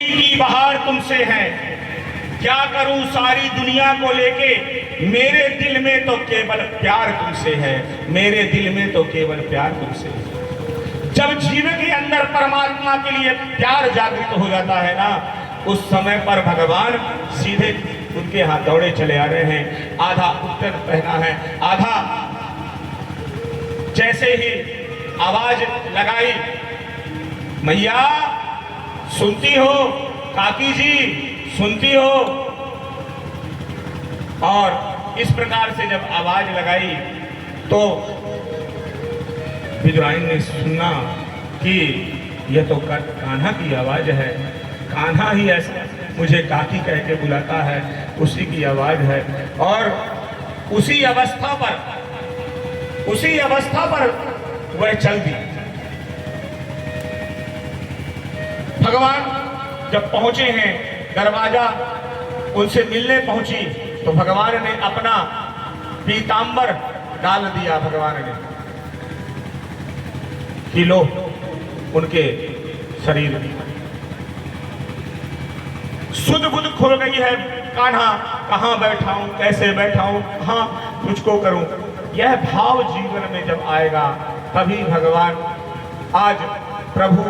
की बहार तुमसे है, क्या करूं सारी दुनिया को लेके, मेरे दिल में तो केवल प्यार तुमसे है, मेरे दिल में तो केवल प्यार तुमसे है। जब जीव के अंदर परमात्मा के लिए प्यार जागृत हो जाता है ना, उस समय पर भगवान सीधे उनके हाथ दौड़े चले आ रहे हैं। आधा उत्तर पहना है, आधा जैसे ही आवाज लगाई, मैया सुनती हो, काकी जी सुनती हो, और इस प्रकार से जब आवाज लगाई तो विदुराइन ने सुना कि यह तो कान्हा की आवाज है, कान्हा ही ऐसा मुझे काकी कह के बुलाता है, उसी की आवाज है। और उसी अवस्था पर वह चल दी। भगवान जब पहुंचे हैं, दरवाजा उनसे मिलने पहुंची तो भगवान ने अपना पीतांबर डाल दिया। भगवान ने कि लो उनके शरीर सुध बुध खुल गई है। कान्हा कहां बैठाऊं, कैसे बैठाऊं, कहां तुझको करूं, यह भाव जीवन में जब आएगा तभी भगवान आज प्रभु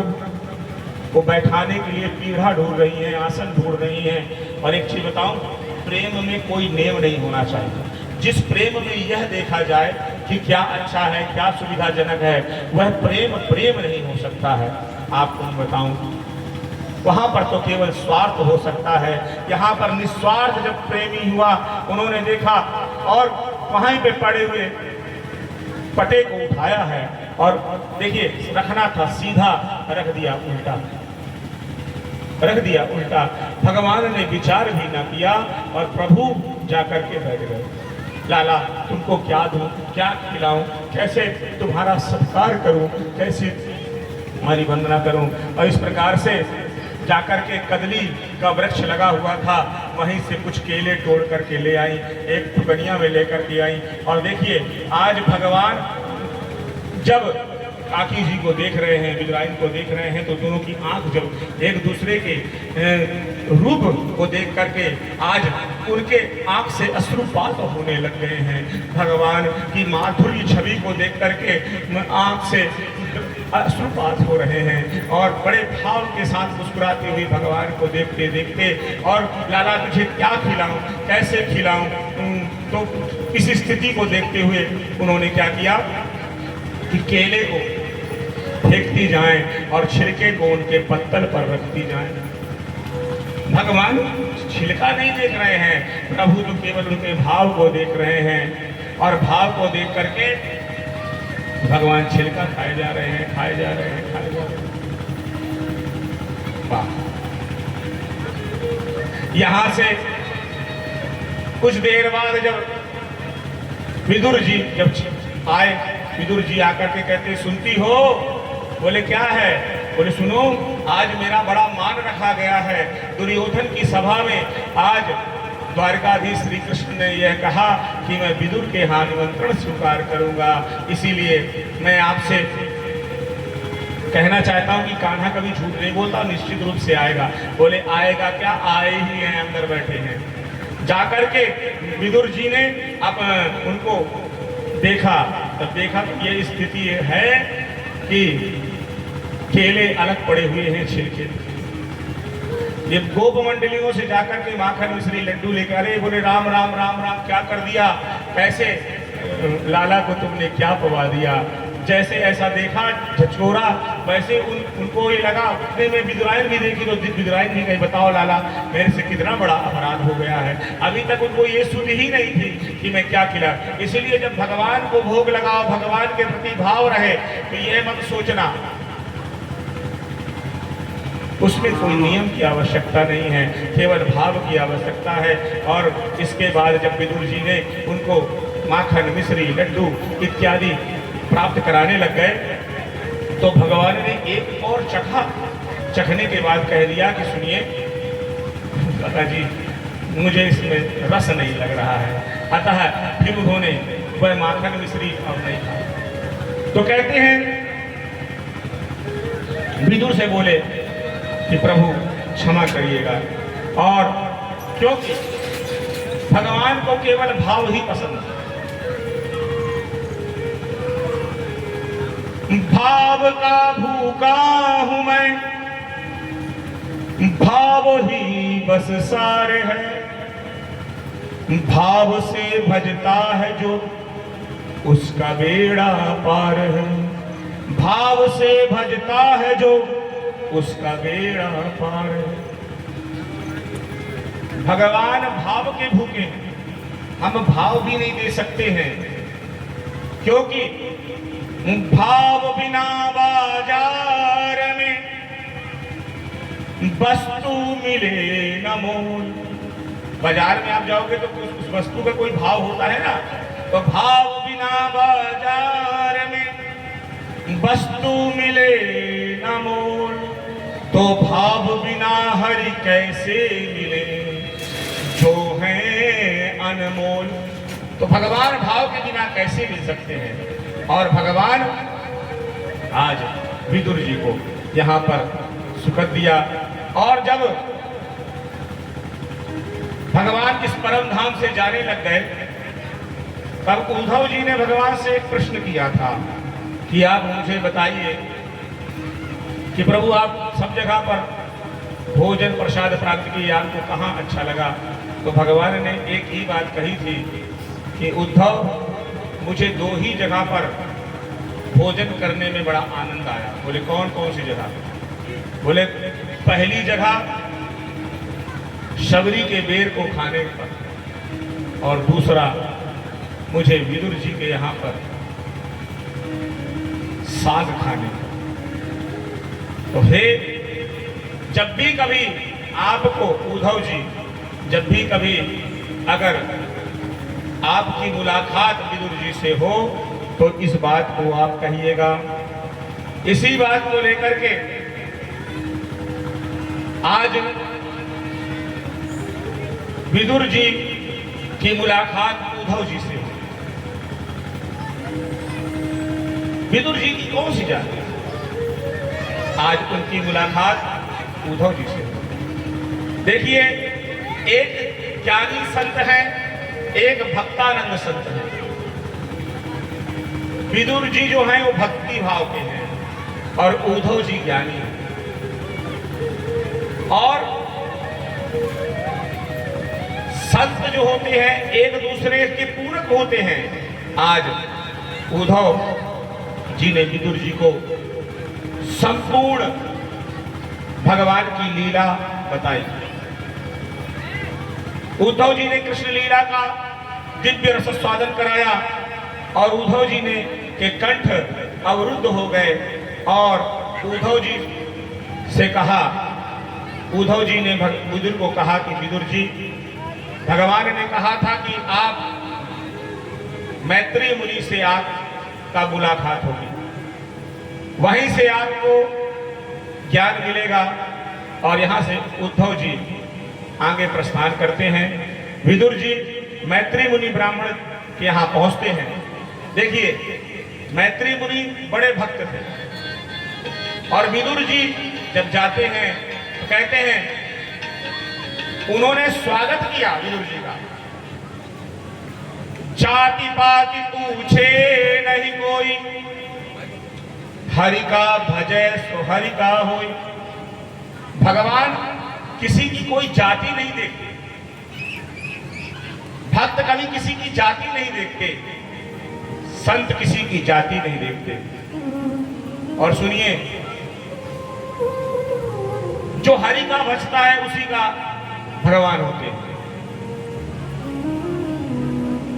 को बैठाने के लिए पीढ़ा ढूंढ रही हैं, आसन ढूंढ रही हैं। और एक चीज बताऊं, प्रेम में कोई नेम नहीं होना चाहिए। जिस प्रेम में यह देखा जाए कि क्या अच्छा है, क्या सुविधाजनक है, वह प्रेम नहीं हो सकता है। आपको मैं बताऊं, वहां पर तो केवल स्वार्थ हो सकता है। यहाँ पर निस्वार्थ जब प्रेमी हुआ, उन्होंने देखा और वहीं पे पड़े हुए पटे को उठाया है और देखिए रखना था सीधा, रख दिया उल्टा, रख दिया उल्टा। भगवान ने विचार भी ना किया और प्रभु जाकर के बैठ गए। लाला तुमको क्या दूं, क्या खिलाऊं, कैसे तुम्हारा सत्कार करूं, कैसे तुम्हारी वंदना करूं। और इस प्रकार से जाकर के कदली का वृक्ष लगा हुआ था, वहीं से कुछ केले तोड़ करके ले आई, एक टुकड़िया में लेकर के आई। और देखिए आज भगवान जब काकी जी को देख रहे हैं, विदुराइन को देख रहे हैं, तो दोनों की आंख जब एक दूसरे के रूप को देख करके आज उनके आंख से अश्रुपात होने लग गए हैं। भगवान की माधुर्य छवि को देख करके आंख से अश्रुपात हो रहे हैं और बड़े भाव के साथ मुस्कुराते हुए भगवान को देखते देखते, और लाला तुझे क्या खिलाऊं, कैसे खिलाऊं। तो इस स्थिति को देखते हुए उन्होंने क्या किया कि केले को फेंकती जाएं और छिलके को उनके पत्तल पर रखती जाएं। भगवान छिलका नहीं देख रहे हैं, प्रभु तो केवल उनके भाव को देख रहे हैं। और भाव को देख करके भगवान छिलका खाए जा रहे हैं, खाए जा रहे हैं, खाए जा रहे हैं। वाह! यहां से कुछ देर बाद जब विदुर जी जब आए, विदुर जी आकर के कहते सुनती हो? बोले क्या है? बोले सुनो, आज मेरा बड़ा मान रखा गया है। दुर्योधन की सभा में आज द्वारकाधीश श्री कृष्ण ने यह कहा कि मैं विदुर के यहाँ निमंत्रण स्वीकार करूंगा, इसीलिए मैं आपसे कहना चाहता हूं कि कान्हा कभी झूठ नहीं बोलता, निश्चित रूप से आएगा। बोले आएगा क्या, आए ही हैं, अंदर बैठे हैं। जाकर के विदुर जी ने अब उनको देखा, तब देखा कि ये स्थिति है कि केले अलग पड़े हुए हैं, छिलके। ये गोप मंडलियों से जाकर के माखन मिश्री लड्डू लेकर, अरे बोले राम राम राम राम, क्या कर दिया, कैसे लाला को तुमने क्या पवा दिया। जैसे ऐसा देखा झचकोरा, वैसे उनको ये लगा। उतने में विदुराइन भी देखी तो विदुराइन भी कहीं बताओ लाला मेरे से कितना बड़ा अपराध हो गया है। अभी तक उनको ये सुध ही नहीं थी कि मैं क्या खिला। इसलिए जब भगवान को भोग लगाओ, भगवान के प्रति भाव रहे, तो यह मत सोचना उसमें कोई नियम की आवश्यकता नहीं है, केवल भाव की आवश्यकता है। और इसके बाद जब विदुर जी ने उनको माखन मिश्री लड्डू इत्यादि प्राप्त कराने लग गए, तो भगवान ने एक और चखा। चखने के बाद कह दिया कि सुनिए दादा जी, मुझे इसमें रस नहीं लग रहा है। अतः फिर उन्होंने वह माखन मिश्री अब नहीं खाया। तो कहते हैं विदुर से बोले कि प्रभु क्षमा करिएगा। और क्योंकि भगवान को केवल भाव ही पसंद है। भाव का भूखा हूं मैं, भाव ही बस सार है। भाव से भजता है जो उसका बेड़ा पार है। भाव से भजता है जो उसका बेड़ा पार है। भगवान भाव के भूखे हैं। हम भाव भी नहीं दे सकते हैं, क्योंकि भाव बिना बाजार में वस्तु मिले न मोल। बाजार में आप जाओगे तो उस वस्तु का कोई भाव होता है ना। तो भाव बिना बाजार में वस्तु मिले न मोल, तो भाव बिना हरि कैसे मिले जो है अनमोल। तो भगवान भाव के बिना कैसे मिल सकते हैं। और भगवान आज विदुर जी को यहाँ पर सुखद दिया। और जब भगवान इस परम धाम से जाने लग गए, तब उद्धव जी ने भगवान से एक प्रश्न किया था कि आप मुझे बताइए कि प्रभु आप सब जगह पर भोजन प्रसाद प्राप्त किए, आपको कहाँ अच्छा लगा। तो भगवान ने एक ही बात कही थी कि उद्धव, मुझे 2 ही जगह पर भोजन करने में बड़ा आनंद आया। बोले कौन कौन सी जगह। बोले पहली जगह शबरी के बेर को खाने पर, और दूसरा मुझे विदुर जी के यहाँ पर साग खाने पर। तो हे, जब भी कभी आपको उद्धव जी, जब भी कभी अगर आपकी मुलाकात विदुर जी से हो तो इस बात को आप कहिएगा। इसी बात को लेकर के आज विदुर जी की मुलाकात उद्धव जी से हुई। विदुर जी की कौन सी जात है, आज उनकी मुलाकात उद्धव जी से हुई। देखिए, एक ज्ञानी संत है, एक भक्तानंद संत है। विदुर जी जो हैं वो भक्ति भाव के हैं और उद्धव जी ज्ञानी हैं। और संत जो होते हैं एक दूसरे के पूरक होते हैं। आज उद्धव जी ने विदुर जी को संपूर्ण भगवान की लीला बताई। उद्धव जी ने कृष्ण लीला का दिव्य रस स्वादन कराया और उद्धव जी ने के कंठ अवरुद्ध हो गए। और उद्धव जी से कहा, उद्धव जी ने विदुर को कहा कि विदुर जी, भगवान ने कहा था कि आप मैत्री मुनि से आपका मुलाकात होगी, वहीं से आपको ज्ञान मिलेगा। और यहाँ से उद्धव जी आगे प्रस्थान करते हैं। विदुर जी मैत्री मुनि ब्राह्मण के यहाँ पहुंचते हैं। देखिए, मैत्री मुनि बड़े भक्त थे और विदुर जी जब जाते हैं तो कहते हैं, उन्होंने स्वागत किया विदुर जी का। जाति पाति पूछे नहीं कोई, हरि का भजय सो हरि का होय। भगवान किसी की कोई जाति नहीं देखते, भक्त कभी किसी की जाति नहीं देखते, संत किसी की जाति नहीं देखते। और सुनिए, जो हरि का भजता है उसी का भगवान होते हैं।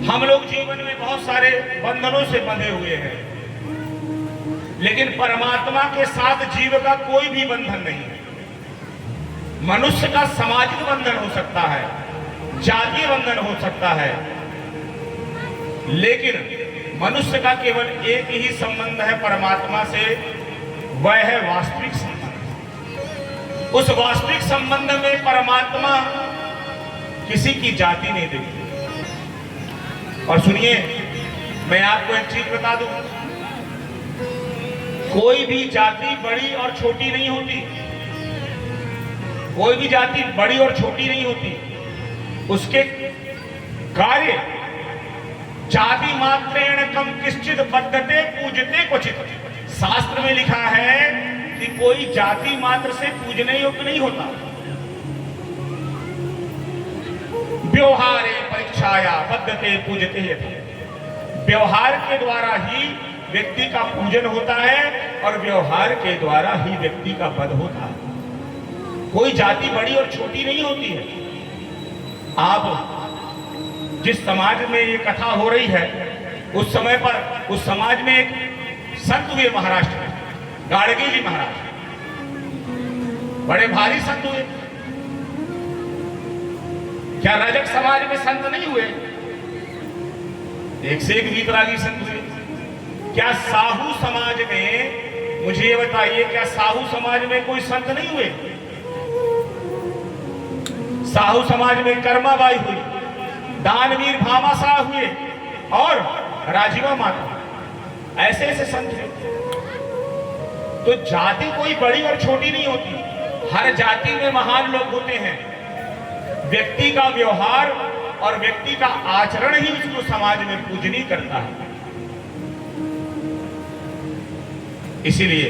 हम लोग जीवन में बहुत सारे बंधनों से बंधे हुए हैं, लेकिन परमात्मा के साथ जीव का कोई भी बंधन नहीं है। मनुष्य का सामाजिक बंधन हो सकता है, जातीय बंधन हो सकता है, लेकिन मनुष्य का केवल एक ही संबंध है परमात्मा से, वह है वास्तविक संबंध। उस वास्तविक संबंध में परमात्मा किसी की जाति नहीं देखती। और सुनिए, मैं आपको एक चीज बता दूं, कोई भी जाति बड़ी और छोटी नहीं होती। कोई भी जाति बड़ी और छोटी नहीं होती, उसके कार्य जाति मात्रेण कम किश्चित बद्धते पूजते क्वचित। शास्त्र में लिखा है कि कोई जाति मात्र से पूजने योग्य नहीं होता। व्यवहारे परीक्षाया बद्धते पूजते यथा। व्यवहार के द्वारा ही व्यक्ति का पूजन होता है और व्यवहार के द्वारा ही व्यक्ति का वध होता है। कोई जाति बड़ी और छोटी नहीं होती है। आप जिस समाज में ये कथा हो रही है, उस समय पर उस समाज में एक संत हुए महाराष्ट्र में, गाड़गे जी महाराज, बड़े भारी संत हुए। क्या रजक समाज में संत नहीं हुए? एक से एक वीतरागी संत हुए। क्या साहू समाज में, मुझे ये बताइए, क्या साहू समाज में कोई संत नहीं हुए? साहू समाज में कर्माबाई हुई, दानवीर भामाशाह हुए और राजीवा माता, ऐसे ऐसे संत हैं। तो जाति कोई बड़ी और छोटी नहीं होती, हर जाति में महान लोग होते हैं। व्यक्ति का व्यवहार और व्यक्ति का आचरण ही उसको समाज में पूजनीय करता है। इसीलिए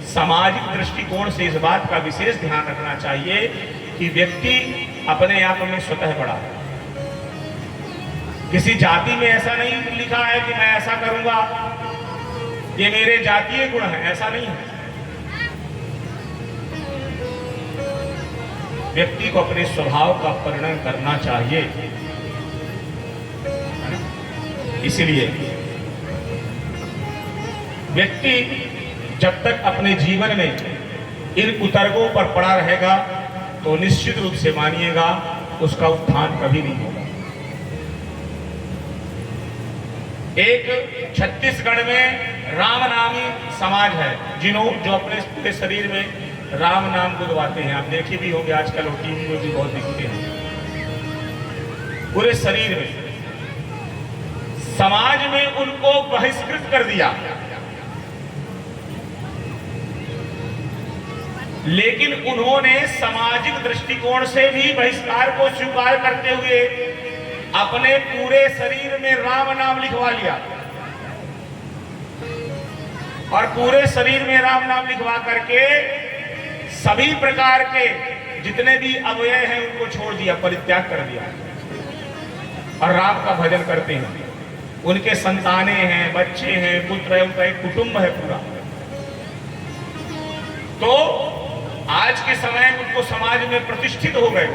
सामाजिक दृष्टिकोण से इस बात का विशेष ध्यान रखना चाहिए कि व्यक्ति अपने आप में स्वतः बड़ा है। किसी जाति में ऐसा नहीं लिखा है कि मैं ऐसा करूंगा, ये मेरे जातीय गुण है, ऐसा नहीं है। व्यक्ति को अपने स्वभाव का परिणन करना चाहिए। इसलिए व्यक्ति जब तक अपने जीवन में इन कुतर्कों पर पड़ा रहेगा तो निश्चित रूप से मानिएगा उसका उत्थान कभी नहीं होगा। एक छत्तीसगढ़ में रामनामी समाज है, जो अपने पूरे शरीर में राम नाम गुदवाते हैं। आप देखे भी होंगे आजकल टीवी में भी बहुत दिखते हैं। पूरे शरीर में समाज में उनको बहिष्कृत कर दिया, लेकिन उन्होंने सामाजिक दृष्टिकोण से भी बहिष्कार को स्वीकार करते हुए अपने पूरे शरीर में राम नाम लिखवा लिया और पूरे शरीर में राम नाम लिखवा करके सभी प्रकार के जितने भी अवयव हैं उनको छोड़ दिया, परित्याग कर दिया और राम का भजन करते हैं। उनके संतानें हैं, बच्चे हैं, पुत्र है, उनका एक कुटुंब है पूरा। तो आज के समय उनको समाज में प्रतिष्ठित हो गए।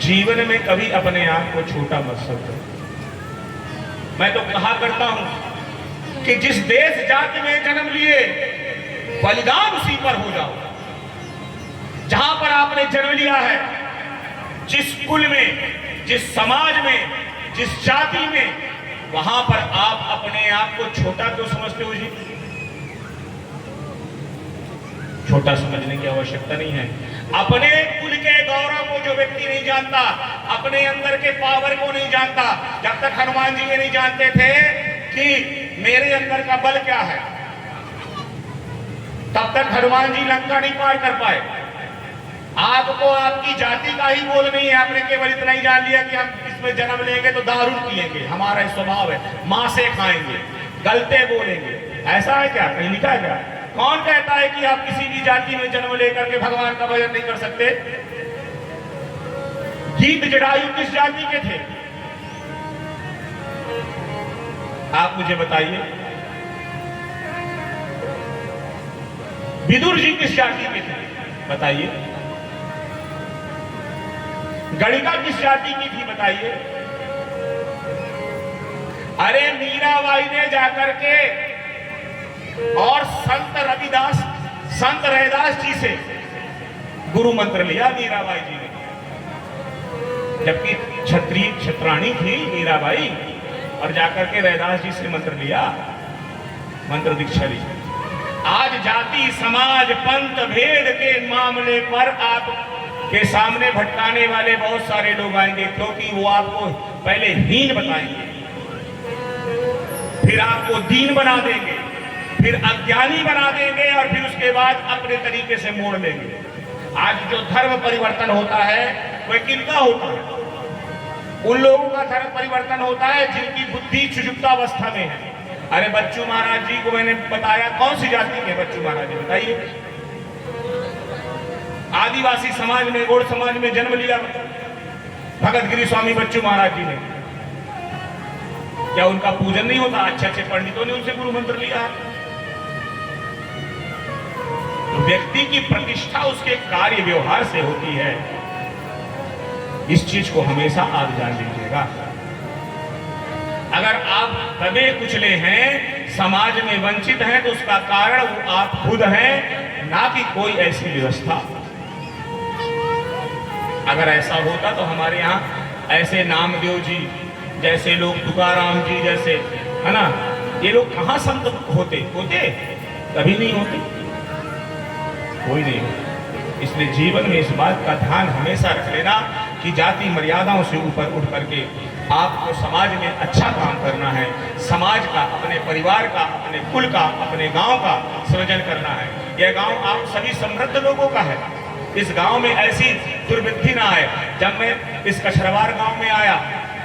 जीवन में कभी अपने आप को छोटा मत समझो। मैं तो कहा करता हूं कि जिस देश जाति में जन्म लिए बलिदान उसी पर हो जाओ। जहां पर आपने जन्म लिया है, जिस कुल में, जिस समाज में, जिस जाति में, वहां पर आप अपने आप को छोटा क्यों समझते हो जी? छोटा समझने की आवश्यकता नहीं है। अपने कुल के गौरव को जो व्यक्ति नहीं जानता, अपने अंदर के पावर को नहीं जानता, जब तक हनुमान जी ये नहीं जानते थे कि मेरे अंदर का बल क्या है, तब तक हनुमान जी लंका नहीं पार कर पाए। आपको आपकी जाति का ही बोल नहीं है, आपने केवल इतना ही जान लिया कि हम इसमें जन्म लेंगे तो दारू पिएंगे, हमारा स्वभाव है, मांसे खाएंगे, गलते बोलेंगे। ऐसा है क्या? कहीं लिखा है क्या? कौन कहता है कि आप किसी भी जाति में जन्म लेकर के भगवान का भजन नहीं कर सकते? गीत जटायु किस जाति के थे? आप मुझे बताइए। विदुर जी किस जाति के थे? बताइए। गणिका किस जाति की थी? बताइए। अरे मीराबाई ने जाकर के और संत रविदास जी से गुरु मंत्र लिया मीराबाई जी ने, जबकि क्षत्रिय क्षत्राणी थी मीराबाई, और जाकर के रविदास जी से मंत्र लिया, मंत्र दीक्षा ली। आज जाति समाज पंथ भेद के मामले पर आप के सामने भटकाने वाले बहुत सारे लोग आएंगे, क्योंकि वो आपको पहले हीन बताएंगे, फिर आपको दीन बना देंगे, फिर अज्ञानी बना देंगे और फिर उसके बाद अपने तरीके से मोड़ लेंगे। आज जो धर्म परिवर्तन होता है वह किनका होता है? उन लोगों का धर्म परिवर्तन होता है जिनकी बुद्धि सुषुप्तावस्था में है। अरे बच्चू महाराज जी को मैंने बताया, कौन सी जाति के बच्चू महाराज जी बताइए? आदिवासी समाज में, गौड़ समाज में जन्म लिया भगत गिरी स्वामी बच्चू महाराज जी ने। क्या उनका पूजन नहीं होता? अच्छे अच्छे पंडितों ने उनसे गुरु मंत्र लिया है। तो व्यक्ति की प्रतिष्ठा उसके कार्य व्यवहार से होती है। इस चीज को हमेशा आप जान लीजिएगा। अगर आप दबे कुचले हैं, समाज में वंचित हैं, तो उसका कारण वो आप खुद हैं, ना कि कोई ऐसी व्यवस्था। अगर ऐसा होता तो हमारे यहाँ ऐसे नामदेव जी जैसे लोग, तुकाराम जी जैसे, है ना, ये लोग कहाँ संत होते? कभी नहीं होते, कोई नहीं होता। इसलिए जीवन में इस बात का ध्यान हमेशा रख लेना कि जाति मर्यादाओं से ऊपर उठ करके आपको समाज में अच्छा काम करना है। समाज का, अपने परिवार का, अपने कुल का, अपने गांव का सृजन करना है। यह गांव आप सभी समृद्ध लोगों का है। इस गांव में ऐसी दुर्वृत्ति ना आए। जब मैं इस कछरवार गांव में आया,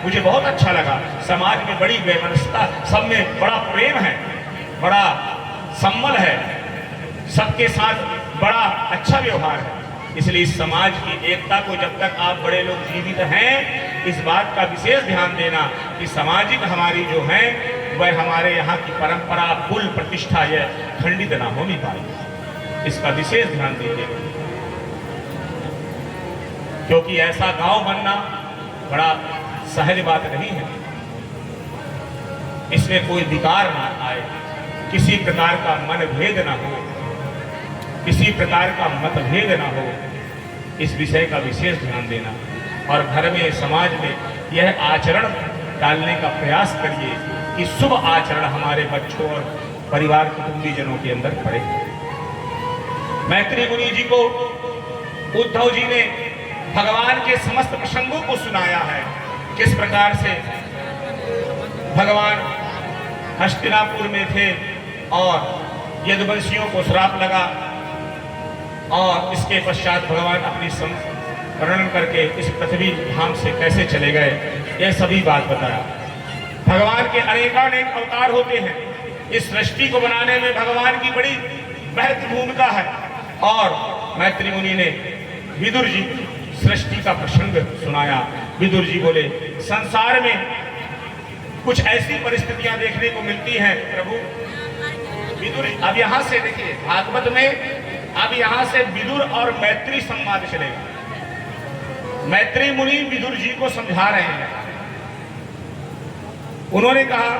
मुझे बहुत अच्छा लगा। समाज में बड़ी व्यवस्था, सब में बड़ा प्रेम है, बड़ा सम्मल है, सबके साथ बड़ा अच्छा व्यवहार है। इसलिए इस समाज की एकता को जब तक आप बड़े लोग जीवित हैं, इस बात का विशेष ध्यान देना कि सामाजिक हमारी जो है वह हमारे यहाँ की परंपरा, कुल प्रतिष्ठा यह खंडित ना होनी पाए। इसका विशेष ध्यान दीजिए, क्योंकि ऐसा गांव बनना बड़ा सहज बात नहीं है। इसमें कोई विकार ना आए, किसी प्रकार का मनभेद ना हो, किसी प्रकार का मतभेद ना हो। इस विषय का विशेष ध्यान देना और घर में, समाज में यह आचरण डालने का प्रयास करिए कि शुभ आचरण हमारे बच्चों और परिवार कुटुंबीजनों के अंदर पड़े। मैत्री मुनि जी को उद्धव जी ने भगवान के समस्त प्रसंगों को सुनाया है। किस प्रकार से भगवान हस्तिनापुर में थे और यदुवंशियों को श्राप लगा और इसके पश्चात भगवान अपनी वर्णन करके इस पृथ्वी धाम से कैसे चले गए, यह सभी बात बताया। भगवान के अनेकानेक अवतार होते हैं। इस सृष्टि को बनाने में भगवान की बड़ी महत्वपूर्ण भूमिका है। और मैत्री मुनि ने विदुर जी सृष्टि का प्रसंग सुनाया। विदुर जी बोले, संसार में कुछ ऐसी परिस्थितियां देखने को मिलती हैं प्रभु। विदुर, अब यहां से देखिए, भागवत में अब यहां से विदुर और मैत्री संवाद चलेगा। मैत्री मुनि विदुर जी को समझा रहे हैं। उन्होंने कहा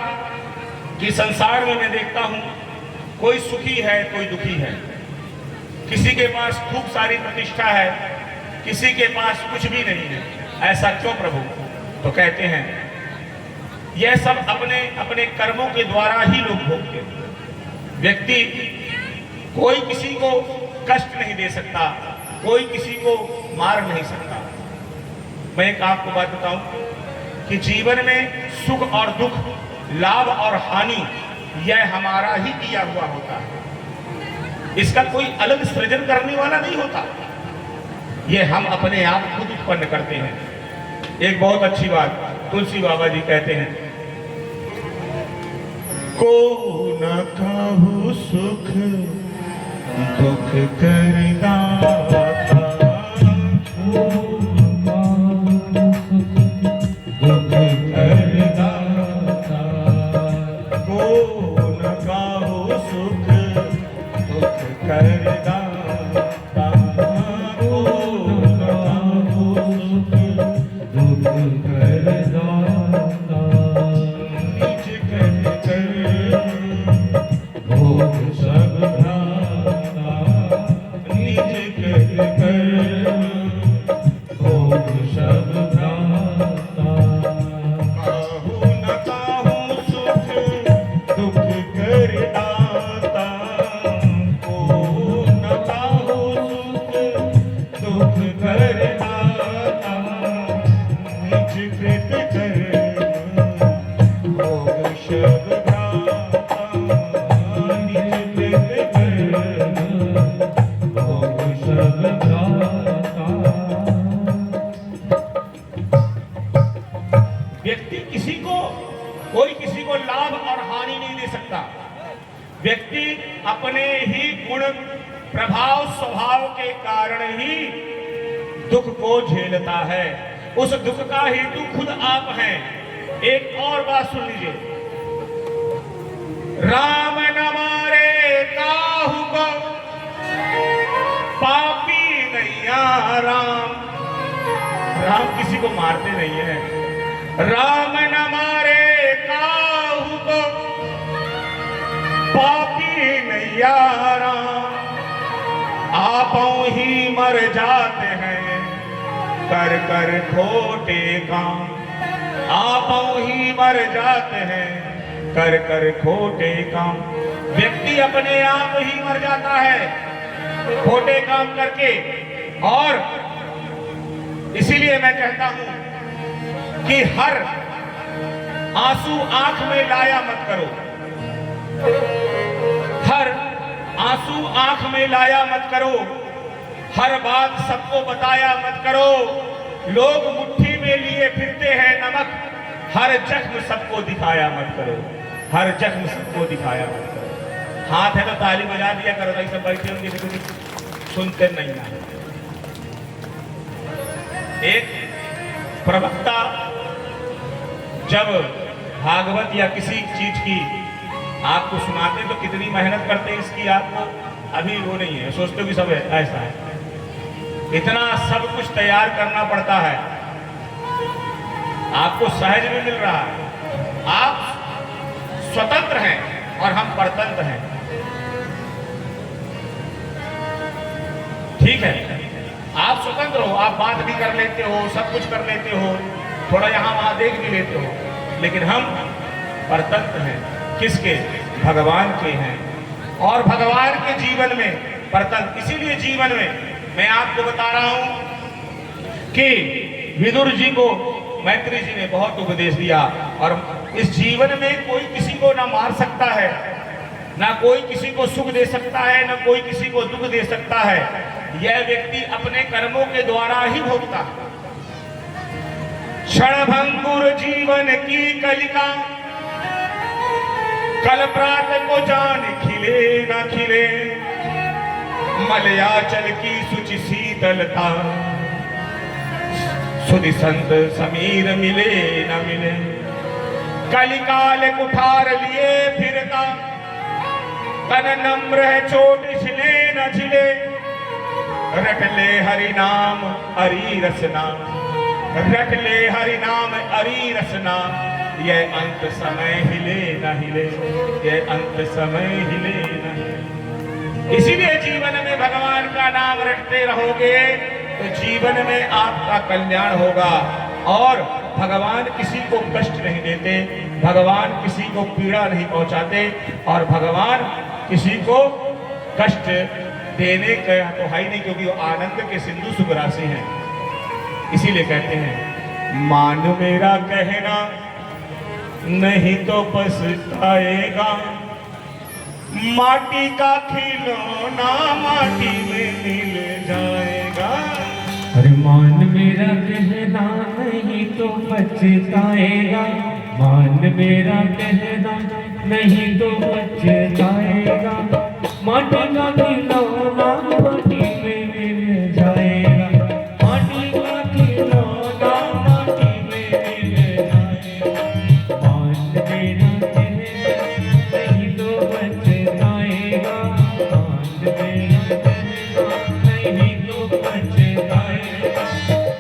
कि संसार में मैं देखता हूं, कोई सुखी है, कोई दुखी है। किसी के पास खूब सारी प्रतिष्ठा है, किसी के पास कुछ भी नहीं है। ऐसा क्यों प्रभु? तो कहते हैं यह सब अपने अपने कर्मों के द्वारा ही लोग भोगते हैं। व्यक्ति कोई किसी को कष्ट नहीं दे सकता, कोई किसी को मार नहीं सकता। मैं एक आपको बात बताऊं कि जीवन में सुख और दुख, लाभ और हानि, यह हमारा ही किया हुआ होता है। इसका कोई अलग सृजन करने वाला नहीं होता। यह हम अपने आप खुद उत्पन्न करते हैं। एक बहुत अच्छी बात तुलसी बाबा जी कहते हैं, को न कहु सुख दुख करदा नीच अपने ही गुण प्रभाव स्वभाव के कारण ही दुख को झेलता है। उस दुख का हेतु खुद आप हैं। एक और बात सुन लीजिए, राम न मारे काहू को पापी नैया राम। राम किसी को मारते नहीं है। राम न मारे काहू को पापी नैया राम। आपों ही मर जाते हैं कर कर खोटे काम। आपों ही मर जाते हैं कर कर खोटे काम। व्यक्ति अपने आप ही मर जाता है खोटे काम करके। और इसीलिए मैं कहता हूं कि हर आंसू आंख में लाया मत करो। हर आंसू आंख में लाया मत करो। हर बात सबको बताया मत करो। लोग मुट्ठी में लिए फिरते हैं नमक। हर जख्म सबको दिखाया मत करो। हर जख्म सबको दिखाया मत करो। हाथ है तो ताली बजा दिया करो। तो सब बैठे होंगे तो सुनते नहीं ना। एक प्रवक्ता जब भागवत या किसी चीज की आपको सुनाते तो कितनी मेहनत करते हैं इसकी आपको अभी वो नहीं है। सोचते भी सब ऐसा है। इतना सब कुछ तैयार करना पड़ता है। आपको सहज में मिल रहा है। आप स्वतंत्र हैं और हम परतंत्र हैं। ठीक है, आप स्वतंत्र हो, आप बात भी कर लेते हो, सब कुछ कर लेते हो, थोड़ा यहां वहां देख भी लेते हो। लेकिन हम परतंत्र हैं। किसके? भगवान के हैं। और भगवान के जीवन में परतंत्र। इसीलिए जीवन में मैं आपको बता रहा हूं कि विदुर जी को मैत्री जी ने बहुत उपदेश दिया। और इस जीवन में कोई किसी को ना मार सकता है, ना कोई किसी को सुख दे सकता है, ना कोई किसी को दुख दे सकता है। यह व्यक्ति अपने कर्मों के द्वारा ही भोगता है। क्षणभंगुर जीवन की कलिका कल प्रात को जान खिले न खिले। मलयाचल की सुचि शीतलता सुधि संत समीर मिले न मिले। कलिकाल कुठार लिए फिरता तन नम्र है चोट छिले न छिले। रट ले हरि नाम अरी रसना। रट ले हरि नाम अरी रसना। यह अंत समय हिले न हिले। यह अंत समय हिले न हिले। इसीलिए जीवन में भगवान का नाम रटते रहोगे तो जीवन में आपका कल्याण होगा। और भगवान किसी को कष्ट नहीं देते, भगवान किसी को पीड़ा नहीं पहुंचाते, और भगवान किसी को कष्ट देने का तो है ही नहीं, क्योंकि वो आनंद के सिंधु सुख राशि हैं। इसीलिए कहते हैं मान मेरा कहना नहीं तो पछताएगा। माटी का खिलौना माटी में मिल जाएगा। अरे मान मेरा कहना नहीं तो पछताएगा। मान मेरा कहना नहीं तो पछताएगा। माटी का खिलौना माटी में मिल जाएगा। माटी का खिलौना माटी में मिल जाएगा। मान मेरा कहना नहीं तो पछताएगा। मान मेरा कहना नहीं तो पछताएगा।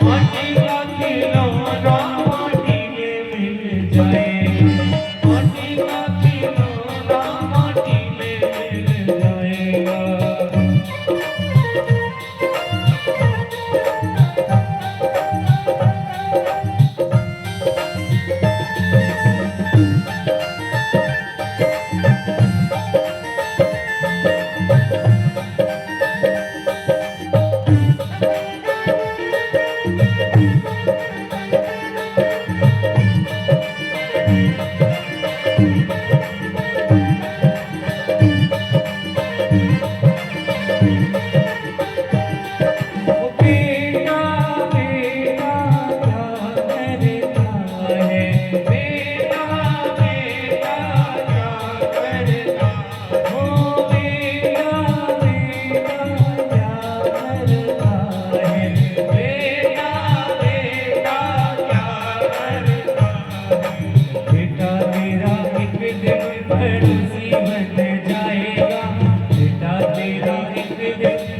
माटी का खिलौना माटी में मिल जाएगा। माटी का खिलौना माटी में मिल जाएगा।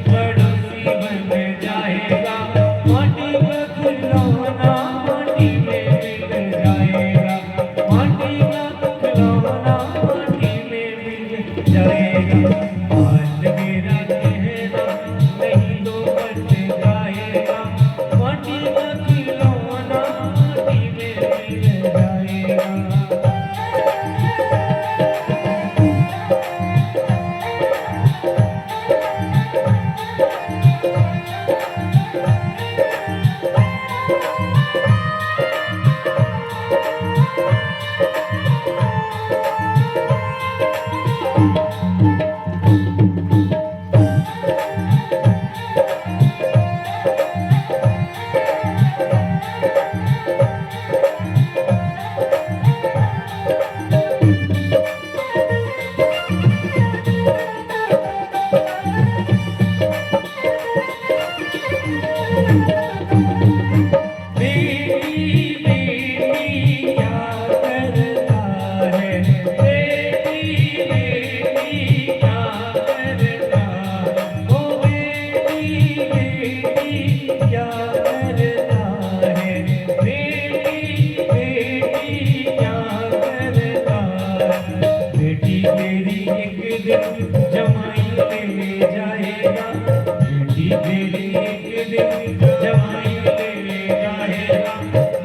पड़ोसी बन जाएगा, माटी का खिलौना माटी में मिल जाएगा, माटी का खिलौना माटी में मिल जाएगा। मान मेरा कहना नहीं तो बच जाएगा, माटी का खिलौना माटी में मिल जाएगा। जमाई ले जाएगा, बेटी मेरी एक दिन जमाई ले जाएगा,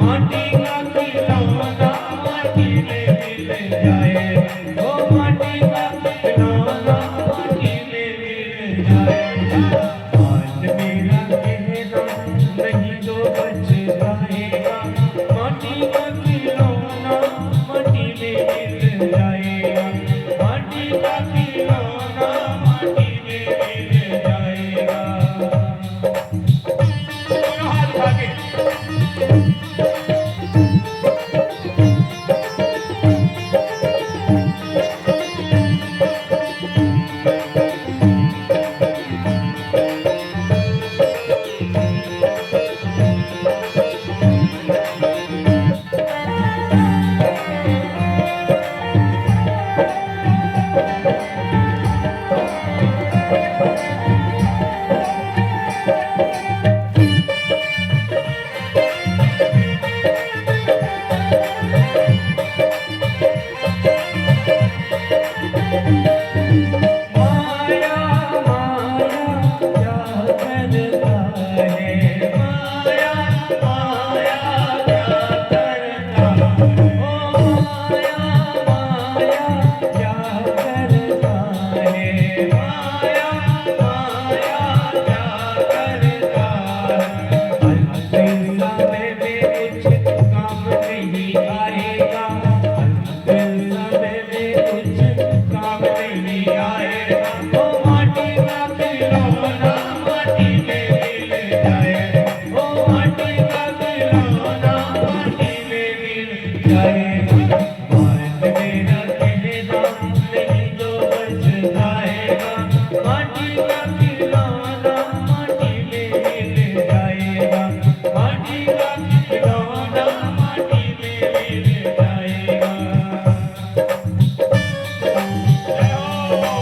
माटी का खिलौना माटी में मिल जाएगा, ओ माटी का खिलौना माटी में मिल जाएगा। मान मेरा कहना नहीं तो बच जाएगा, माटी का खिलौना माटी में मिल जाएगा, माटी का खिलौना माटी में मिल जाएगा। दोनों हाथ उठा के माया माया क्या करता है, माया माया क्या करता है, ओ माया माया क्या करता है, माया माया क्या करता है। अंतिम समय में कुछ काम नहीं आएगा, अंतिम समय में कुछ काम नहीं आएगा, ओ माटी का खिलौना माटी में मिल जाएगा, ओ माटी का खिलौना माटी में मिल जाएगा। मान मेरा कहना नहीं तो बच जाएगा, माटी का खिलौना माटी में मिल जाएगा, माटी का खिलौना माटी में मिल जाएगा। जय हो।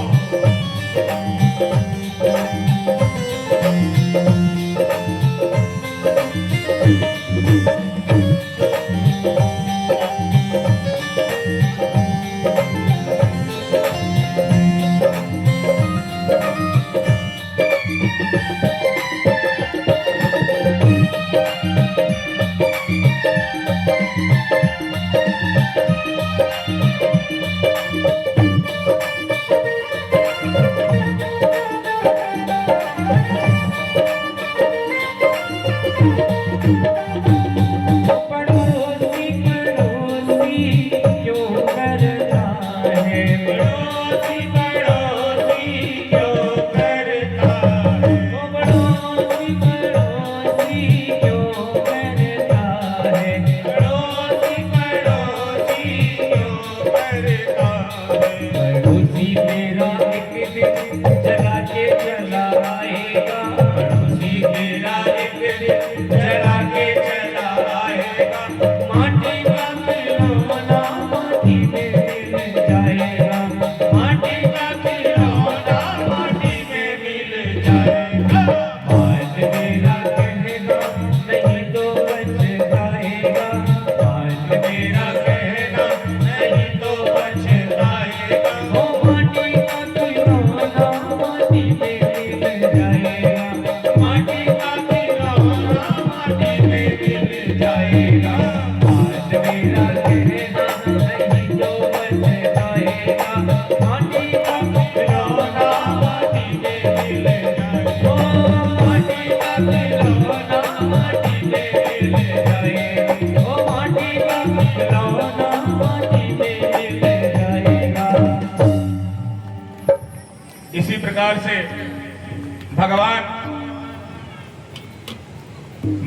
प्रकार से भगवान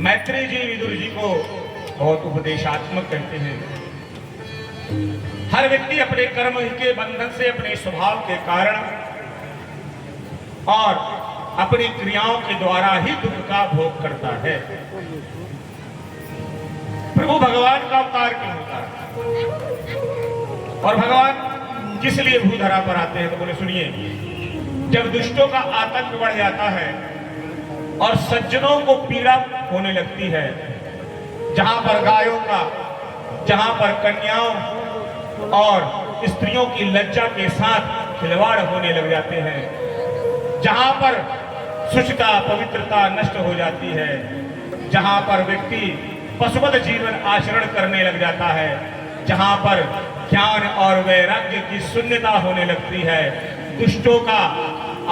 मैत्रेय जी विदुर जी को बहुत उपदेशात्मक कहते हैं। हर व्यक्ति अपने कर्म के बंधन से, अपने स्वभाव के कारण और अपनी क्रियाओं के द्वारा ही दुख का भोग करता है। प्रभु भगवान का अवतार क्यों होता है और भगवान किस लिए भूधरा पर आते हैं? तो बोले सुनिए, जब दुष्टों का आतंक बढ़ जाता है और सज्जनों को पीड़ा होने लगती है, जहां पर गायों का, जहां पर कन्याओं और स्त्रियों की लज्जा के साथ खिलवाड़ होने लग जाते हैं, जहां पर शुचिता पवित्रता नष्ट हो जाती है, जहां पर व्यक्ति पशुवत जीवन आचरण करने लग जाता है, जहां पर ज्ञान और वैराग्य की शून्यता होने लगती है, दुष्टों का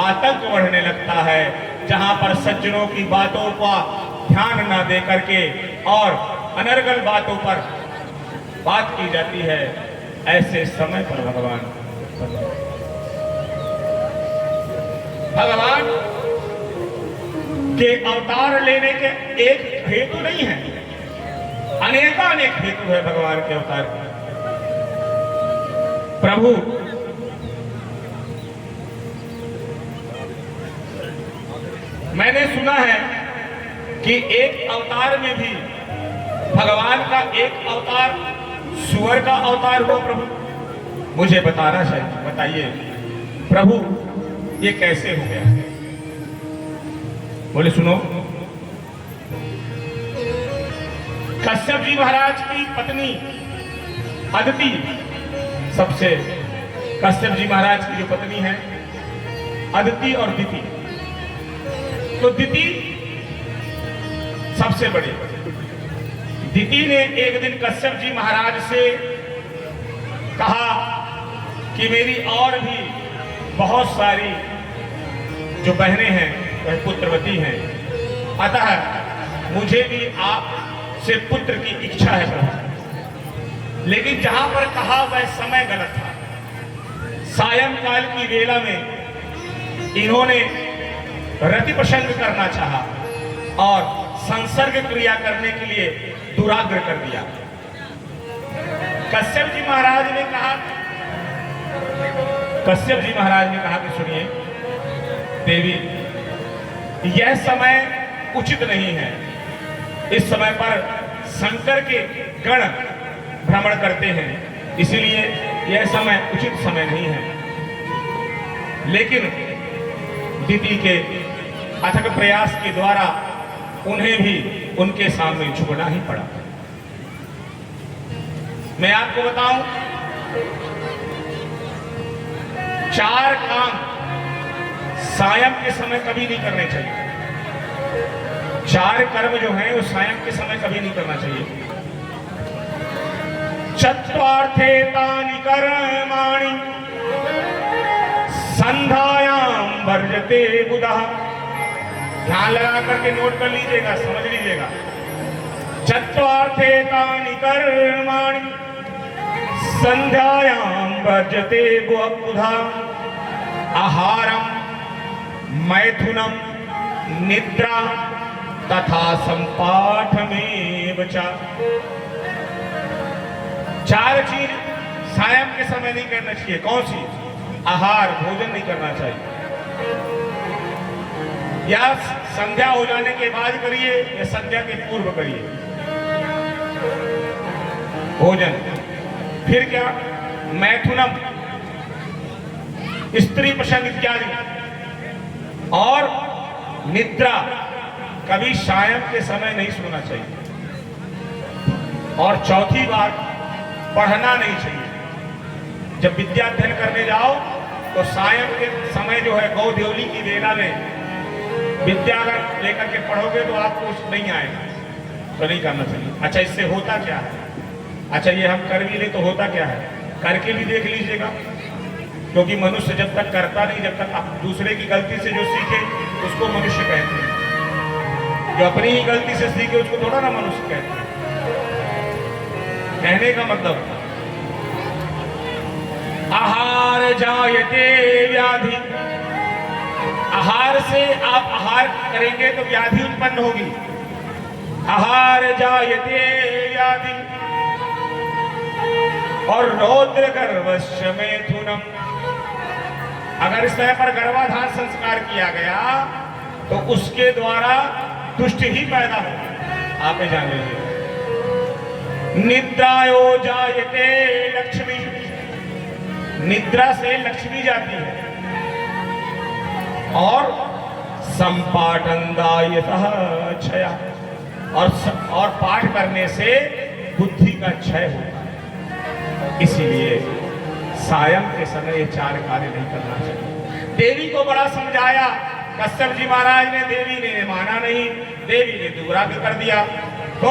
आतंक बढ़ने लगता है, जहां पर सज्जनों की बातों का ध्यान न दे करके और अनर्गल बातों पर बात की जाती है, ऐसे समय पर भगवान के अवतार लेने के एक हेतु नहीं है, अनेक हेतु है भगवान के अवतार के। प्रभु मैंने सुना है कि एक अवतार में भी भगवान का एक अवतार सुअर का अवतार हुआ। प्रभु मुझे बताना चाहिए, बताइए प्रभु ये कैसे हो गया? बोले सुनो, कश्यप जी महाराज की पत्नी अदिति, सबसे कश्यप जी महाराज की जो पत्नी है अदिति और दिति, तो दिति सबसे बड़ी। दिति ने एक दिन कश्यप जी महाराज से कहा कि मेरी और भी बहुत सारी जो बहनें हैं वह पुत्रवती हैं, अतः मुझे भी आपसे पुत्र की इच्छा है प्रभु। लेकिन जहां पर कहा वह समय गलत था। सायंकाल की वेला में इन्होंने रति प्रसंग करना चाहा और संसर्ग क्रिया करने के लिए दुराग्रह कर दिया। कश्यप जी महाराज ने कहा कि सुनिए देवी, यह समय उचित नहीं है। इस समय पर शंकर के गण भ्रमण करते हैं, इसलिए यह समय उचित समय नहीं है। लेकिन दिति के अथक प्रयास के द्वारा उन्हें भी उनके सामने झुकना ही पड़ा। मैं आपको बताऊं, 4 काम सायं के समय कभी नहीं करने चाहिए। 4 कर्म जो हैं वो सायं के समय कभी नहीं करना चाहिए। चत्वार्थे तानि कर्माणि संध्यायां वर्जते बुधः। ध्यान लगा करके नोट कर लीजिएगा, समझ लीजिएगा। चत्वार्थे तानि कर्माणि संध्यायां वर्जते बुधः। आहारम मैथुनम निद्रा तथा संपाठमेव च। 4 चीज सायं के समय नहीं करना चाहिए। कौन सी? आहार, भोजन नहीं करना चाहिए, या संध्या हो जाने के बाद करिए या संध्या के पूर्व करिए भोजन। फिर क्या? मैथुनम, स्त्री प्रसंग इत्यादि, और निद्रा कभी सायं के समय नहीं सोना चाहिए। और चौथी बात, पढ़ना नहीं चाहिए। जब विद्या अध्ययन करने जाओ तो सायं के समय जो है गौ देवली की वेला में विद्या अगर लेकर के पढ़ोगे तो आपको नहीं आएगा, तो नहीं करना चाहिए। अच्छा, इससे होता क्या है? अच्छा, ये हम कर भी ले तो होता क्या है? करके भी देख लीजिएगा, क्योंकि मनुष्य जब तक करता नहीं, जब तक आप दूसरे की गलती से जो सीखे उसको मनुष्य कहते हैं। जो अपनी ही गलती से सीखे उसको थोड़ा ना मनुष्य कहते हैं। कहने का मतलब, आहार जायते व्याधि आहार से आप आहार करेंगे तो व्याधि उत्पन्न होगी। आहार जायते व्याधि और रौद्र गर्भस्य मैथुनम। अगर समय पर गर्भाधान संस्कार किया गया तो उसके द्वारा दुष्ट ही पैदा होगा। आप जान लीजिए। निद्रायो जायते लक्ष्मी, निद्रा से लक्ष्मी जाती है। और संपाठनदायतः क्षया, और पाठ करने से बुद्धि का क्षय होता है। इसीलिए सायं के समय ये 4 कार्य नहीं करना चाहिए। देवी को बड़ा समझाया, कश्यप जी महाराज ने, देवी ने माना नहीं, देवी ने दूसरा भी कर दिया। तो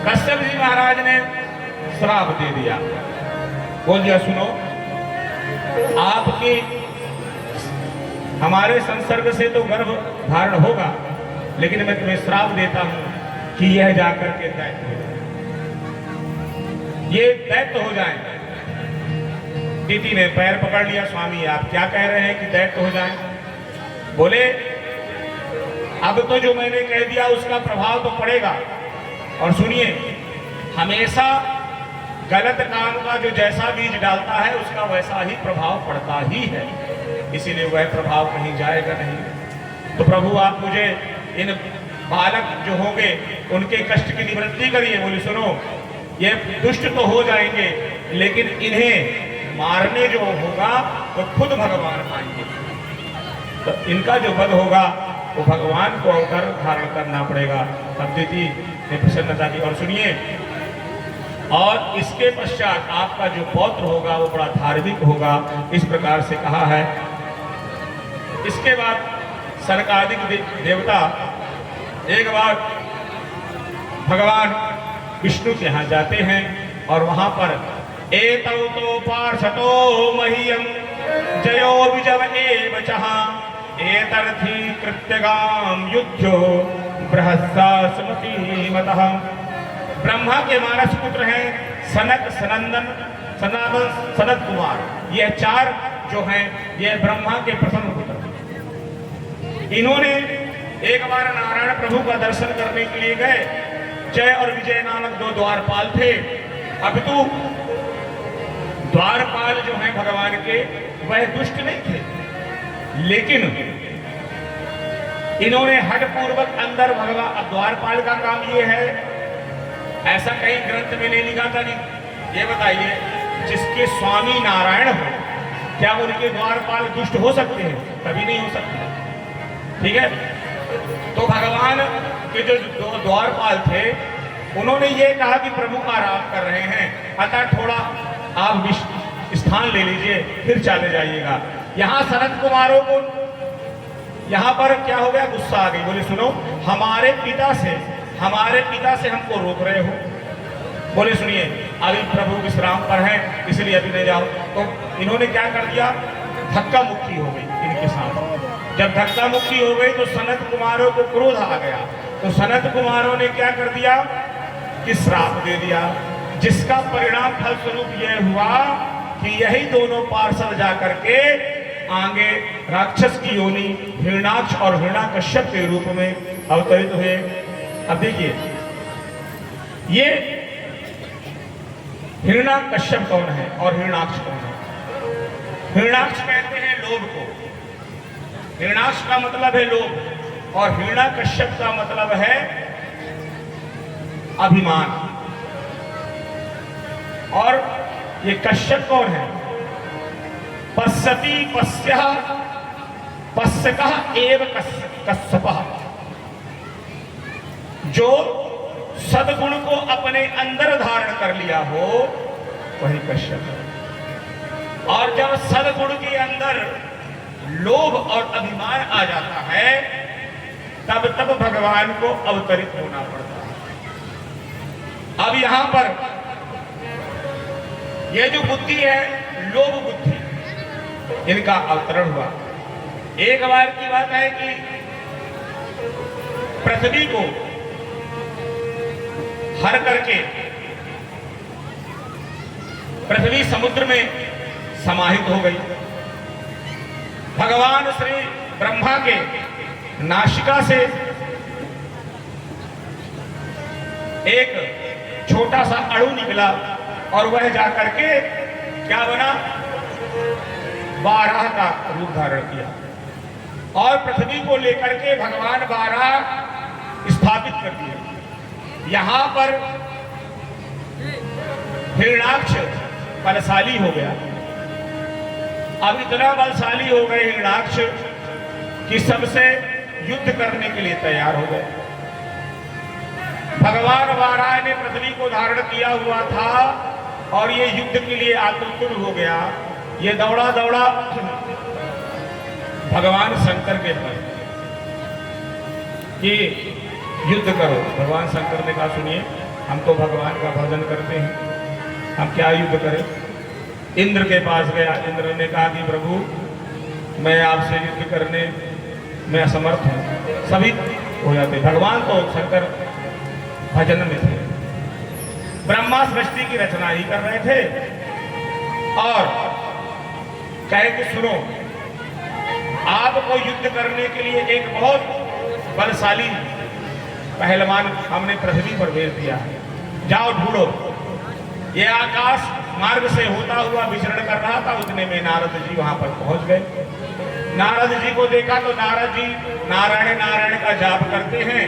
कश्यप जी महाराज ने श्राप दे दिया, बोल दिया सुनो, आपकी हमारे संसर्ग से तो गर्भ धारण होगा, लेकिन मैं तुम्हें श्राप देता हूं कि यह जाकर के दैत्य हो जाए, ये दैत्य हो जाए। दीदी ने पैर पकड़ लिया, स्वामी आप क्या कह रहे हैं कि दैत्य हो जाए? बोले अब तो जो मैंने कह दिया उसका प्रभाव तो पड़ेगा। और सुनिए, हमेशा गलत काम का जो जैसा बीज डालता है उसका वैसा ही प्रभाव पड़ता ही है, इसीलिए वह प्रभाव कहीं जाएगा नहीं। तो प्रभु आप मुझे इन बालक जो होंगे उनके कष्ट की निवृत्ति करिए। बोले सुनो, ये दुष्ट तो हो जाएंगे, लेकिन इन्हें मारने जो होगा वो खुद भगवान आएंगे। तो इनका जो वध होगा वो भगवान को अवतार धारण करना पड़ेगा। तब दीदी ने प्रसन्नता की। और सुनिए, और इसके पश्चात आपका जो पौत्र होगा वो बड़ा धार्मिक होगा, इस प्रकार से कहा है। इसके बाद सनकादिक देवता एक बार भगवान विष्णु के यहाँ जाते हैं और वहां पर एतौ तो पार्षतो मह्यम जयो विजव एव चहा एतर्थी कृत्यगाम युद्धो बृहस्सा स्मृतिमतः। ब्रह्मा के मानस पुत्र हैं सनक, सनंदन, सनत कुमार। ये 4 जो हैं ये ब्रह्मा के प्रथम पुत्र। इन्होंने एक बार नारायण प्रभु का दर्शन करने के लिए गए। जय और विजय नामक 2 द्वारपाल थे। अब तो द्वारपाल जो हैं भगवान के वह दुष्ट नहीं थे, लेकिन इन्होंने हठ पूर्वक अंदर भगवान, अब द्वारपाल का काम ये है, ऐसा कहीं ग्रंथ में नहीं लिखा था। नहीं, ये बताइए, जिसके स्वामी नारायण हो क्या उनके द्वारपाल दुष्ट हो सकते हैं? कभी नहीं हो सकते। ठीक है, तो भगवान के जो 2 द्वारपाल थे उन्होंने ये कहा कि प्रभु आराम कर रहे हैं, अतः थोड़ा आप स्थान ले लीजिए, फिर चले जाइएगा। यहाँ सनत कुमारों को यहाँ पर क्या हो गया, गुस्सा आ गई। बोले सुनो, हमारे पिता से हमको रोक रहे हो। बोले सुनिए, अभी प्रभु विश्राम पर हैं, इसलिए अभी नहीं जाओ। तो इन्होंने क्या कर दिया, धक्का मुक्की हो गई इनके साथ। जब धक्का मुक्की हो गई तो सनत कुमारों को क्रोध आ गया। तो सनत कुमारों ने क्या कर दिया कि श्राप दे दिया, जिसका परिणाम फलस्वरूप यह हुआ कि यही दोनों पार्षद जाकर के आगे राक्षस की योनि हिरणाक्ष और हिरण्याकश्यप के रूप में अवतरित हुए। अब देखिए, ये हिरण्याकश्यप कौन है और हिरणाक्ष कौन है? हिरणाक्ष कहते हैं लोभ को, हिरणाक्ष का मतलब है लोभ और हिरण्याकश्यप का मतलब है अभिमान। और ये कश्यप कौन है? पश्यति पश्यः पश्यकः एव कश्यपः। जो सद्गुण को अपने अंदर धारण कर लिया हो वही कश्यप है। और जब सद्गुण के अंदर लोभ और अभिमान आ जाता है तब भगवान को अवतरित होना पड़ता है। अब यहां पर यह जो बुद्धि है, लोभ बुद्धि, इनका अवतरण हुआ। एक बार की बात है कि पृथ्वी को हर करके पृथ्वी समुद्र में समाहित हो गई। भगवान श्री ब्रह्मा के नासिका से एक छोटा सा अणु निकला और वह जाकर के क्या बना, बारह का रूप धारण किया और पृथ्वी को लेकर के भगवान बारह स्थापित कर दिए। यहां पर हिरण्याक्ष बलशाली हो गया। अब इतना बलशाली हो गए हिरण्याक्ष कि सबसे युद्ध करने के लिए तैयार हो गए। भगवान वाराह ने पृथ्वी को धारण किया हुआ था और ये युद्ध के लिए आतुर हो गया। ये दौड़ा दौड़ा भगवान शंकर के पास कि युद्ध करो। भगवान शंकर ने कहा सुनिए, हम तो भगवान का भजन करते हैं, हम क्या युद्ध करें। इंद्र के पास गया। इंद्र ने कहा कि प्रभु मैं आपसे युद्ध करने में असमर्थ हूं। सभी हो जाते। भगवान तो शंकर भजन में थे। ब्रह्मा सृष्टि की रचना ही कर रहे थे और कहे कि सुनो, आपको युद्ध करने के लिए एक बहुत बलशाली पहलवान हमने पृथ्वी पर भेज दिया है, जाओ ढूंढो। ये आकाश मार्ग से होता हुआ विचरण कर रहा था। उतने में नारद जी वहां पर पहुंच गए। नारद जी को देखा तो नारद जी नारायण नारायण का जाप करते हैं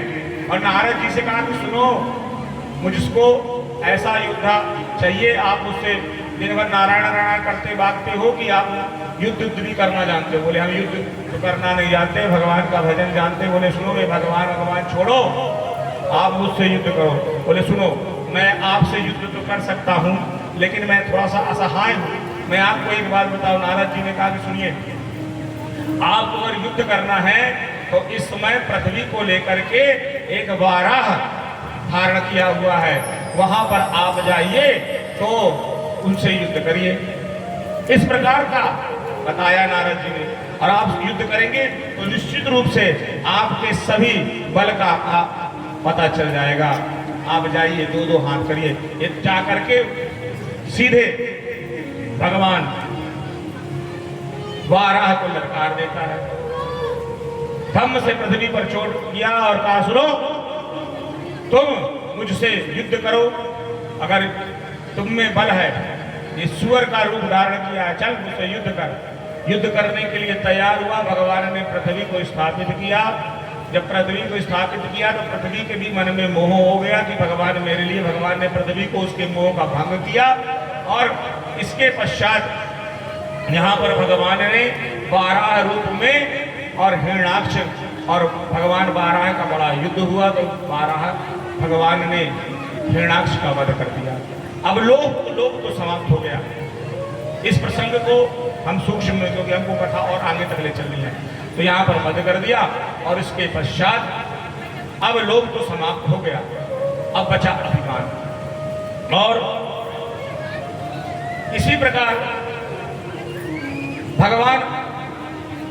और नारद जी से कहा कि सुनो, मुझको ऐसा योद्धा चाहिए। आप मुझसे दिन भर नारायण नारायण करते भागते हो कि आप युद्ध भी करना जानते हो। बोले हम युद्ध तो करना नहीं जानते, भगवान का भजन जानते। बोले सुनो, मैं भगवान छोड़ो, आप मुझसे युद्ध करो। बोले सुनो, मैं आपसे युद्ध तो कर सकता हूँ लेकिन मैं थोड़ा सा असहाय हूँ। मैं आपको एक बात बताऊं। नारद जी ने कहा कि सुनिए, आपको अगर युद्ध करना है तो इस समय पृथ्वी को लेकर के एक वाराह धारण किया हुआ है, वहां पर आप जाइए तो उनसे युद्ध करिए। इस प्रकार का बताया नारद जी ने। और आप युद्ध करेंगे तो निश्चित रूप से आपके सभी बल का पता चल जाएगा। आप जाइए, दो दो हाथ करिए। ये जा करके सीधे भगवान वाराह को ललकार देता है। धम्म से पृथ्वी पर चोट किया और कहा सुनो, तुम मुझसे युद्ध करो, अगर तुम में बल है। ये सुअर का रूप धारण किया है, चल मुझसे युद्ध कर। युद्ध करने के लिए तैयार हुआ। भगवान ने पृथ्वी को स्थापित किया। जब पृथ्वी को स्थापित किया तो पृथ्वी के भी मन में मोह हो गया कि भगवान मेरे लिए। भगवान ने पृथ्वी को उसके मोह का भंग किया और इसके पश्चात यहाँ पर भगवान ने बारह रूप में और हिरण्याक्ष और भगवान बारह का बड़ा युद्ध हुआ तो बारह भगवान ने हिरण्याक्ष का वध कर दिया। अब लोक तो समाप्त हो गया। इस प्रसंग को हम सूक्ष्म में, क्योंकि हमको कथा और आगे तक ले चलनी है, तो यहाँ पर वध कर दिया और इसके पश्चात अब लोक तो समाप्त हो गया। अब बचा अभिमान। और इसी प्रकार भगवान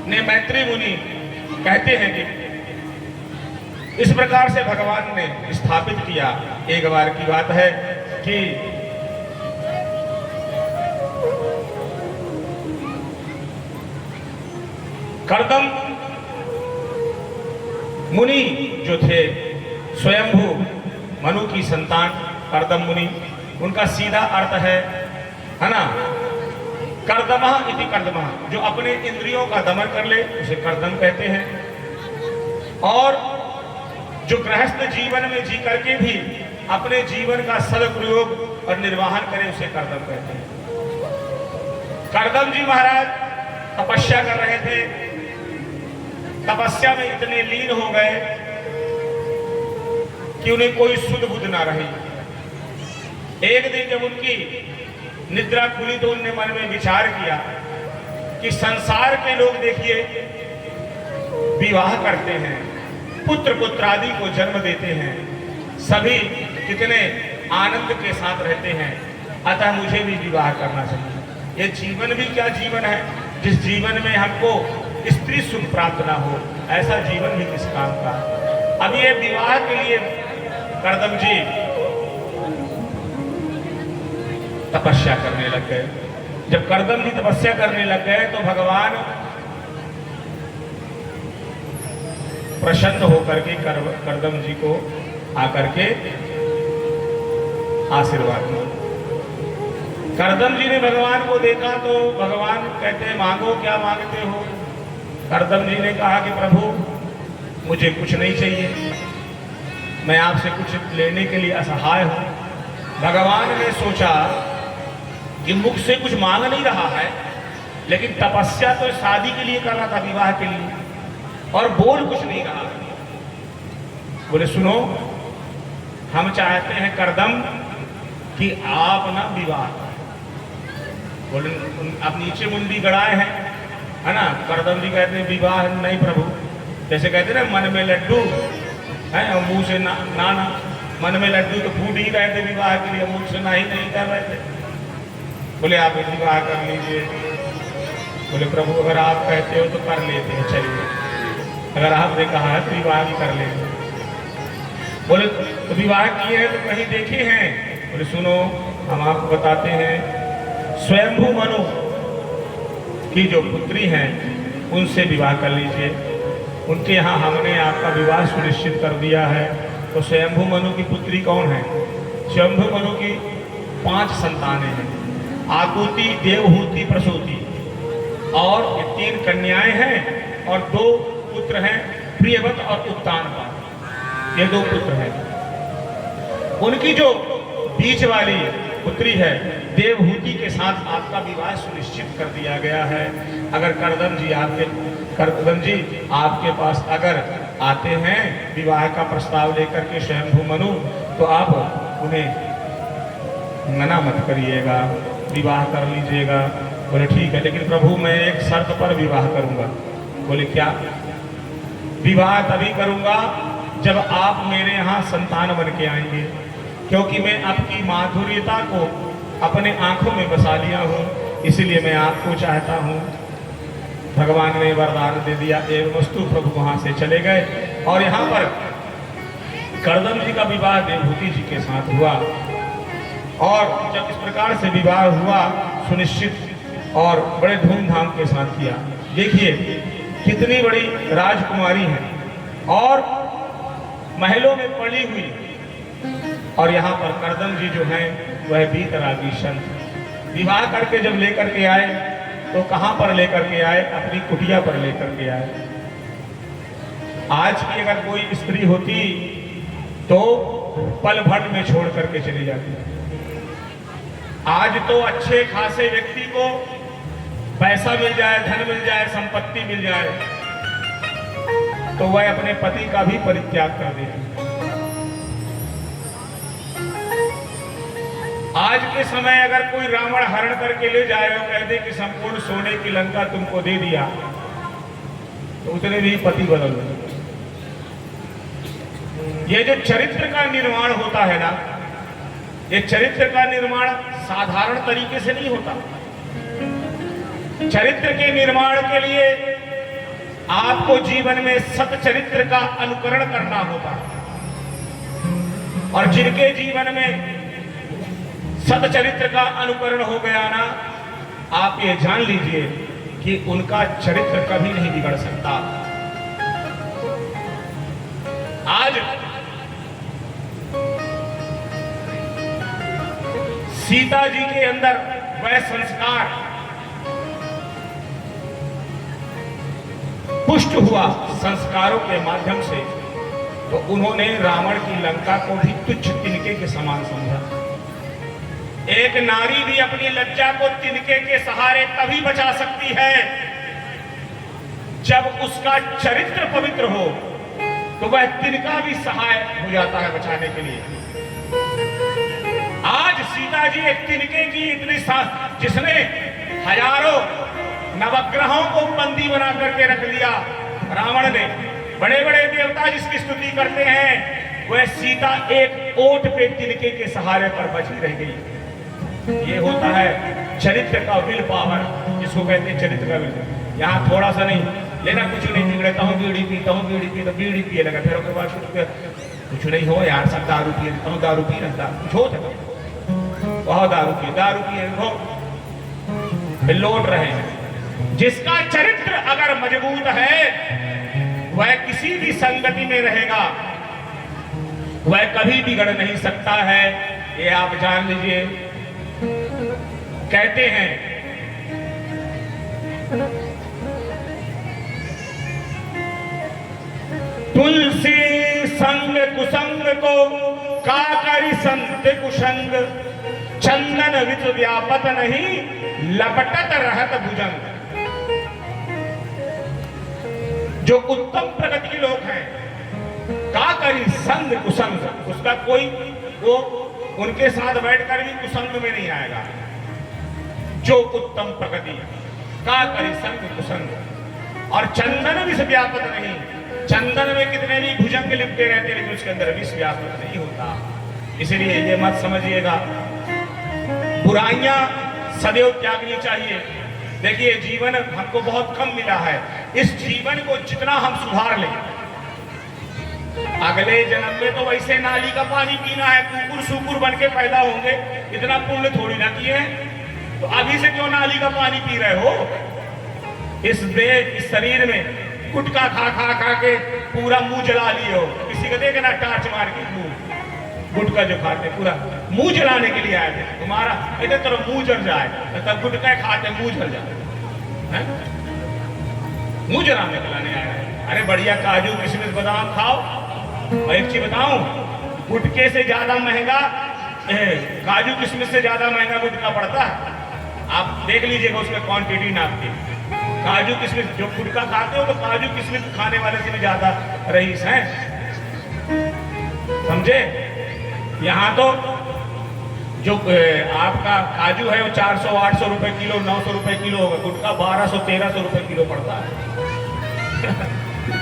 ने मैत्री मुनि कहते हैं कि इस प्रकार से भगवान ने स्थापित किया। एक बार की बात है कि कर्दम मुनि जो थे, स्वयंभू मनु की संतान कर्दम मुनि, उनका सीधा अर्थ है ना, कर्दमः इति कर्दमः, जो अपने इंद्रियों का दमन कर ले उसे कर्दम कहते हैं। और जो गृहस्थ जीवन में जी करके भी अपने जीवन का सदुपयोग और निर्वाहन करे उसे कर्दम कहते हैं। कर्दम जी महाराज तपस्या कर रहे थे। तपस्या में इतने लीन हो गए कि उन्हें कोई सुध बुध ना रही। एक दिन जब उनकी निद्रा खुली तो उन्होंने मन में विचार किया कि संसार के लोग देखिए विवाह करते हैं, पुत्र पुत्रादि को जन्म देते हैं, सभी कितने आनंद के साथ रहते हैं, अतः मुझे भी विवाह करना चाहिए। ये जीवन भी क्या जीवन है, जिस जीवन में हमको स्त्री सुख प्राप्त ना हो, ऐसा जीवन भी किस काम का। अब ये विवाह के लिए कर्दम जी तपस्या करने लग गए। जब कर्दम जी तपस्या करने लग गए तो भगवान प्रसन्न होकर के करदम जी को आकर के आशीर्वाद दिया। करदम जी ने भगवान को देखा तो भगवान कहते हैं मांगो, क्या मांगते हो? करदम जी ने कहा कि प्रभु मुझे कुछ नहीं चाहिए, मैं आपसे कुछ लेने के लिए असहाय हूं। भगवान ने सोचा कि मुख से कुछ मांग नहीं रहा है, लेकिन तपस्या तो शादी के लिए कर रहा था, विवाह के लिए, और बोल कुछ नहीं रहा। बोले सुनो, हम चाहते हैं करदम कि आप ना विवाह। बोले आप नीचे मुंडी गड़ाए हैं, है ना? करदम जी कहते हैं विवाह नहीं प्रभु। जैसे कहते ना मन में लड्डू है और मुंह से ना मन में लड्डू तो फूट ही रहे थे विवाह के लिए, मुंह से नहीं कर रहे थे। बोले आप विवाह कर लीजिए। बोले प्रभु अगर आप कहते हो तो कर लेते हैं, चलिए, अगर आपने कहा है तो विवाह भी कर लेते। बोले तो विवाह किए हैं तो कहीं देखे हैं? बोले सुनो, हम आपको बताते हैं, स्वयंभू मनु की जो पुत्री हैं उनसे विवाह कर लीजिए। उनके यहाँ हमने आपका विवाह सुनिश्चित कर दिया है। तो स्वयंभू मनु की पुत्री कौन है? स्वयंभू मनु की 5 संतानें हैं, आकुति, देवहूति, प्रसूति, और ये 3 कन्याएं हैं और 2 पुत्र हैं, प्रियव्रत और उत्तानपाद। ये 2 पुत्र हैं। उनकी जो बीच वाली पुत्री है देवहूति के साथ आपका विवाह सुनिश्चित कर दिया गया है। अगर करदम जी आपके पास अगर आते हैं विवाह का प्रस्ताव लेकर के स्वयंभू मनु, तो आप उन्हें मना मत करिएगा, विवाह कर लीजिएगा। बोले ठीक है, लेकिन प्रभु मैं एक शर्त पर विवाह करूंगा। बोले क्या? विवाह तभी करूंगा जब आप मेरे यहाँ संतान बन के आएंगे, क्योंकि मैं आपकी माधुर्यता को अपने आंखों में बसा लिया हूँ, इसलिए मैं आपको चाहता हूँ। भगवान ने वरदान दे दिया। एक वस्तु प्रभु वहां से चले गए और यहाँ पर करदम जी का विवाह देवहूति जी के साथ हुआ। और जब इस प्रकार से विवाह हुआ सुनिश्चित और बड़े धूमधाम के साथ किया। देखिए कितनी बड़ी राजकुमारी है और महलों में पड़ी हुई, और यहाँ पर करदम जी जो हैं वह बीतरागी संत। विवाह करके जब लेकर के आए तो कहाँ पर लेकर के आए? अपनी कुटिया पर लेकर के आए। आज की अगर कोई स्त्री होती तो पल भर में छोड़ करके चली जाती। आज तो अच्छे खासे व्यक्ति को पैसा मिल जाए, धन मिल जाए, संपत्ति मिल जाए, तो वह अपने पति का भी परित्याग कर देती। आज के समय अगर कोई रावण हरण करके ले जाए और कह दे कि संपूर्ण सोने की लंका तुमको दे दिया, तो उतने भी पति बदल दो। ये जो चरित्र का निर्माण होता है ना, ये चरित्र का निर्माण साधारण तरीके से नहीं होता। चरित्र के निर्माण के लिए आपको जीवन में सच्चरित्र का अनुकरण करना होता, और जिनके जीवन में सच्चरित्र का अनुकरण हो गया ना, आप ये जान लीजिए कि उनका चरित्र कभी नहीं बिगड़ सकता। आज सीता जी के अंदर वह संस्कार पुष्ट हुआ संस्कारों के माध्यम से, तो उन्होंने रावण की लंका को भी तुच्छ तिनके के समान समझा। एक नारी भी अपनी लज्जा को तिनके के सहारे तभी बचा सकती है जब उसका चरित्र पवित्र हो, तो वह तिनका भी सहाय हो जाता है बचाने के लिए। आज सीता जी एक तिनके की इतनी जिसने हजारों नवग्रहों को बंदी बना करके रख लिया रावण ने। बड़े बड़े देवता जिसकी स्तुति करते हैं, वह सीता एक ओट पे तिनके के सहारे पर बची रह गई। ये होता है चरित्र का विल पावर, जिसको कहते हैं चरित्र का विल। यहाँ थोड़ा सा नहीं लेना, कुछ नहीं, बिगड़ता हूँ, बीड़ी पीता हूँ, बीड़ी पी तो बीड़ी पिए लगा, फिर उसके बाद कुछ नहीं हो यार, सब दारू पी लेता हूँ, दारू पी रहता कुछ हो सकता, बहुत दारू पिए लौट रहे हैं। जिसका चरित्र अगर मजबूत है वह किसी भी संगति में रहेगा, वह कभी बिगड़ नहीं सकता है, ये आप जान लीजिए। कहते हैं तुलसी संग कुसंग को का करी संत कुसंग, चंदन विच व्यापत नहीं लपटत रहत भुजंग। जो उत्तम प्रगति के लोग हैं, का करी संग कुसंग, उसका कोई वो उनके साथ बैठकर भी कुसंग में नहीं आएगा। जो उत्तम प्रगति का करी संग कुसंग, और चंदन विष व्यापत नहीं, चंदन में कितने भी भुजंग लिपटे रहते हैं लेकिन उसके अंदर विष व्यापत नहीं होता। इसलिए ये मत समझिएगा, बुराइयां सदैव त्यागनी चाहिए। देखिए जीवन हमको बहुत कम मिला है, इस जीवन को जितना हम सुधार लें, अगले जन्म में तो वैसे नाली का पानी पीना है, कुकुर सुकुर बन के पैदा होंगे, इतना पुण्य थोड़ी ना किए हैं, तो अभी से क्यों नाली का पानी पी रहे हो? इस शरीर में गुटखा खा खा खा के पूरा मुंह जला लिए हो। किसी को देखे ना टार्च मार के मुंह, गुटखा जो खाते पूरा मुंह जलाने के लिए आए थे, तुम्हारा इधर तरह मुंह जल जाए, तब गुटखा खाते मुंह जल जाए, मुंह जलाने के लाने आए हैं। अरे बढ़िया काजू किशमिश बादाम खाओ। और एक चीज बताऊं, गुटखे से ज्यादा महंगा काजू किशमिश से ज्यादा महंगा गुटखा पड़ता है। आप देख लीजिएगा उसमें क्वांटिटी नाप के। काजू किशमिश जो गुटखा खाते हो तो काजू किशमिश खाने वाले से भी ज्यादा रईस हैं, समझे? यहाँ तो जो आपका काजू है वो 400-800 रुपए किलो, 900 रुपए किलो होगा, गुटखा 1200-1300 रुपए किलो पड़ता है।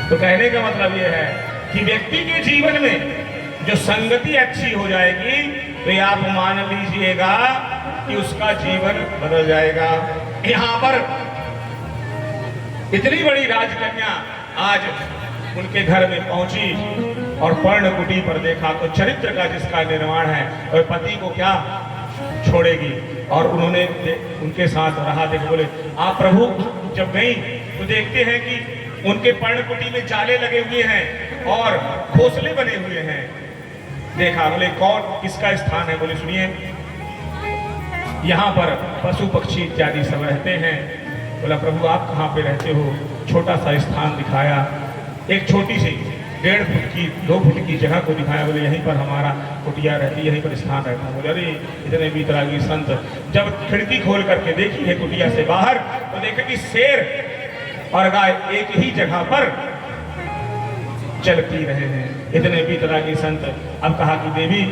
तो कहने का मतलब ये है कि व्यक्ति के जीवन में जो संगति अच्छी हो जाएगी तो आप मान लीजिएगा कि उसका जीवन बदल जाएगा। यहाँ पर इतनी बड़ी राजकन्या आज उनके घर में पहुंची और पर्णकुटी पर देखा तो चरित्र का जिसका निर्माण है और पति को क्या छोड़ेगी, और उन्होंने उनके साथ रहा। देख बोले आप प्रभु जब गई तो देखते हैं कि उनके पर्णकुटी में जाले लगे हुए हैं और घोंसले बने हुए हैं। देखा, बोले कौन किसका स्थान है? बोले सुनिए यहाँ पर पशु पक्षी इत्यादि सब रहते हैं। बोला प्रभु आप कहाँ पे रहते हो? छोटा सा स्थान दिखाया, एक छोटी सी 1.5 फुट की 2 फुट की जगह को दिखाया। बोले यहीं पर हमारा कुटिया रहती, यहीं पर स्थान रहता है। बोले अरे इतने बीतरागी संत जब खिड़की खोल करके देखी है कुटिया से बाहर तो देखे कि शेर और गाय एक ही जगह पर चल पी रहे हैं। इतने बीतरागी संत अब कहा कि देवी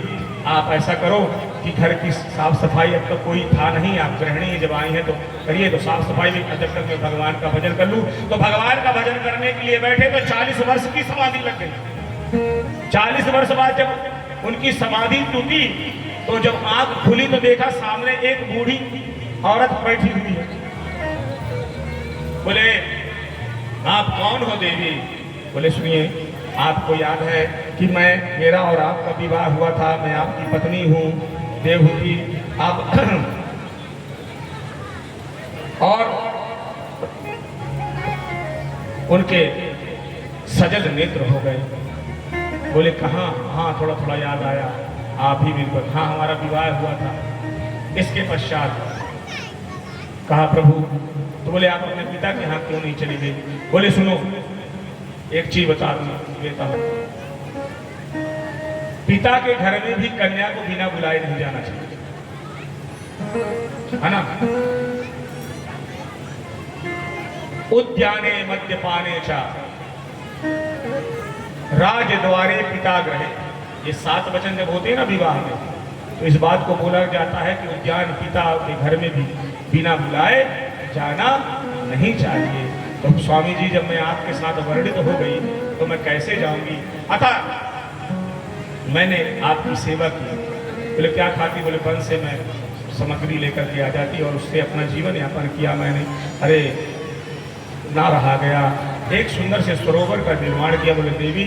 आप ऐसा करो कि घर की साफ सफाई, अब तक कोई था नहीं, आप गृहिणी जब आई हैं तो करिए, तो साफ सफाई भी जब तक मैं भगवान का भजन कर लूँ। तो भगवान का भजन करने के लिए बैठे तो 40 वर्ष की समाधि लग गई। 40 वर्ष बाद जब उनकी समाधि टूटी तो जब आंख खुली तो देखा सामने एक बूढ़ी औरत बैठी हुई है। बोले आप कौन हो देवी? बोले सुनिए आपको याद है कि मेरा और आपका विवाह हुआ था, मैं आपकी पत्नी हूँ देवहूति। आप और उनके सजल नेत्र हो गए। बोले कहाँ? हाँ थोड़ा थोड़ा याद आया, आप ही बिल्कुल, हाँ हमारा विवाह हुआ था। इसके पश्चात कहा प्रभु, तो बोले आप अपने पिता के यहाँ क्यों नहीं चली गई? बोले सुनो एक चीज बता देता हूं, पिता के घर में भी कन्या को बिना बुलाए नहीं जाना चाहिए, है ना? उद्याने मद्यपाने चा राजद्वारे पिता ग्रहे, ये 7 वचन जब होते हैं ना विवाह में तो इस बात को बोला जाता है कि उद्यान पिता के घर में भी बिना बुलाए जाना नहीं चाहिए। तो स्वामी जी जब मैं आपके साथ वर्णित हो गई तो मैं कैसे जाऊंगी? अतः मैंने आपकी सेवा की। बोले क्या खाती? बोले वन से मैं सामग्री लेकर के आ जाती और उससे अपना जीवन यापन किया मैंने। अरे ना रहा गया, एक सुंदर से सरोवर का निर्माण किया। बोले देवी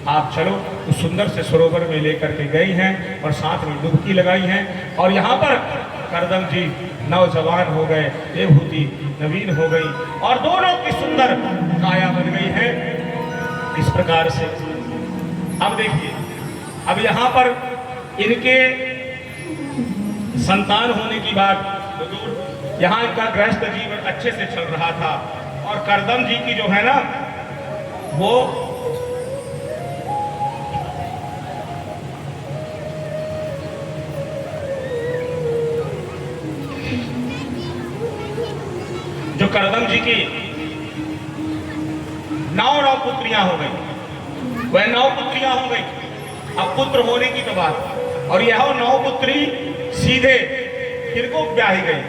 आप चलो, उस सुंदर से सरोवर में लेकर के गई हैं और साथ में डुबकी लगाई हैं। और यहाँ पर करदम जी नौजवान हो गए, देवहूति नवीन हो गई और दोनों की सुंदर काया बन गई है। इस प्रकार से अब देखिए, अब यहाँ पर इनके संतान होने की बात तो दूर, यहाँ इनका गृहस्थ जीवन अच्छे से चल रहा था। और करदम जी की जो है ना वो जो करदम जी की 9 पुत्रियां हो गई, वह 9 पुत्रियां हो गई। अब पुत्र होने की तो बात, और यह 9 पुत्री सीधे किनको ब्याही गई,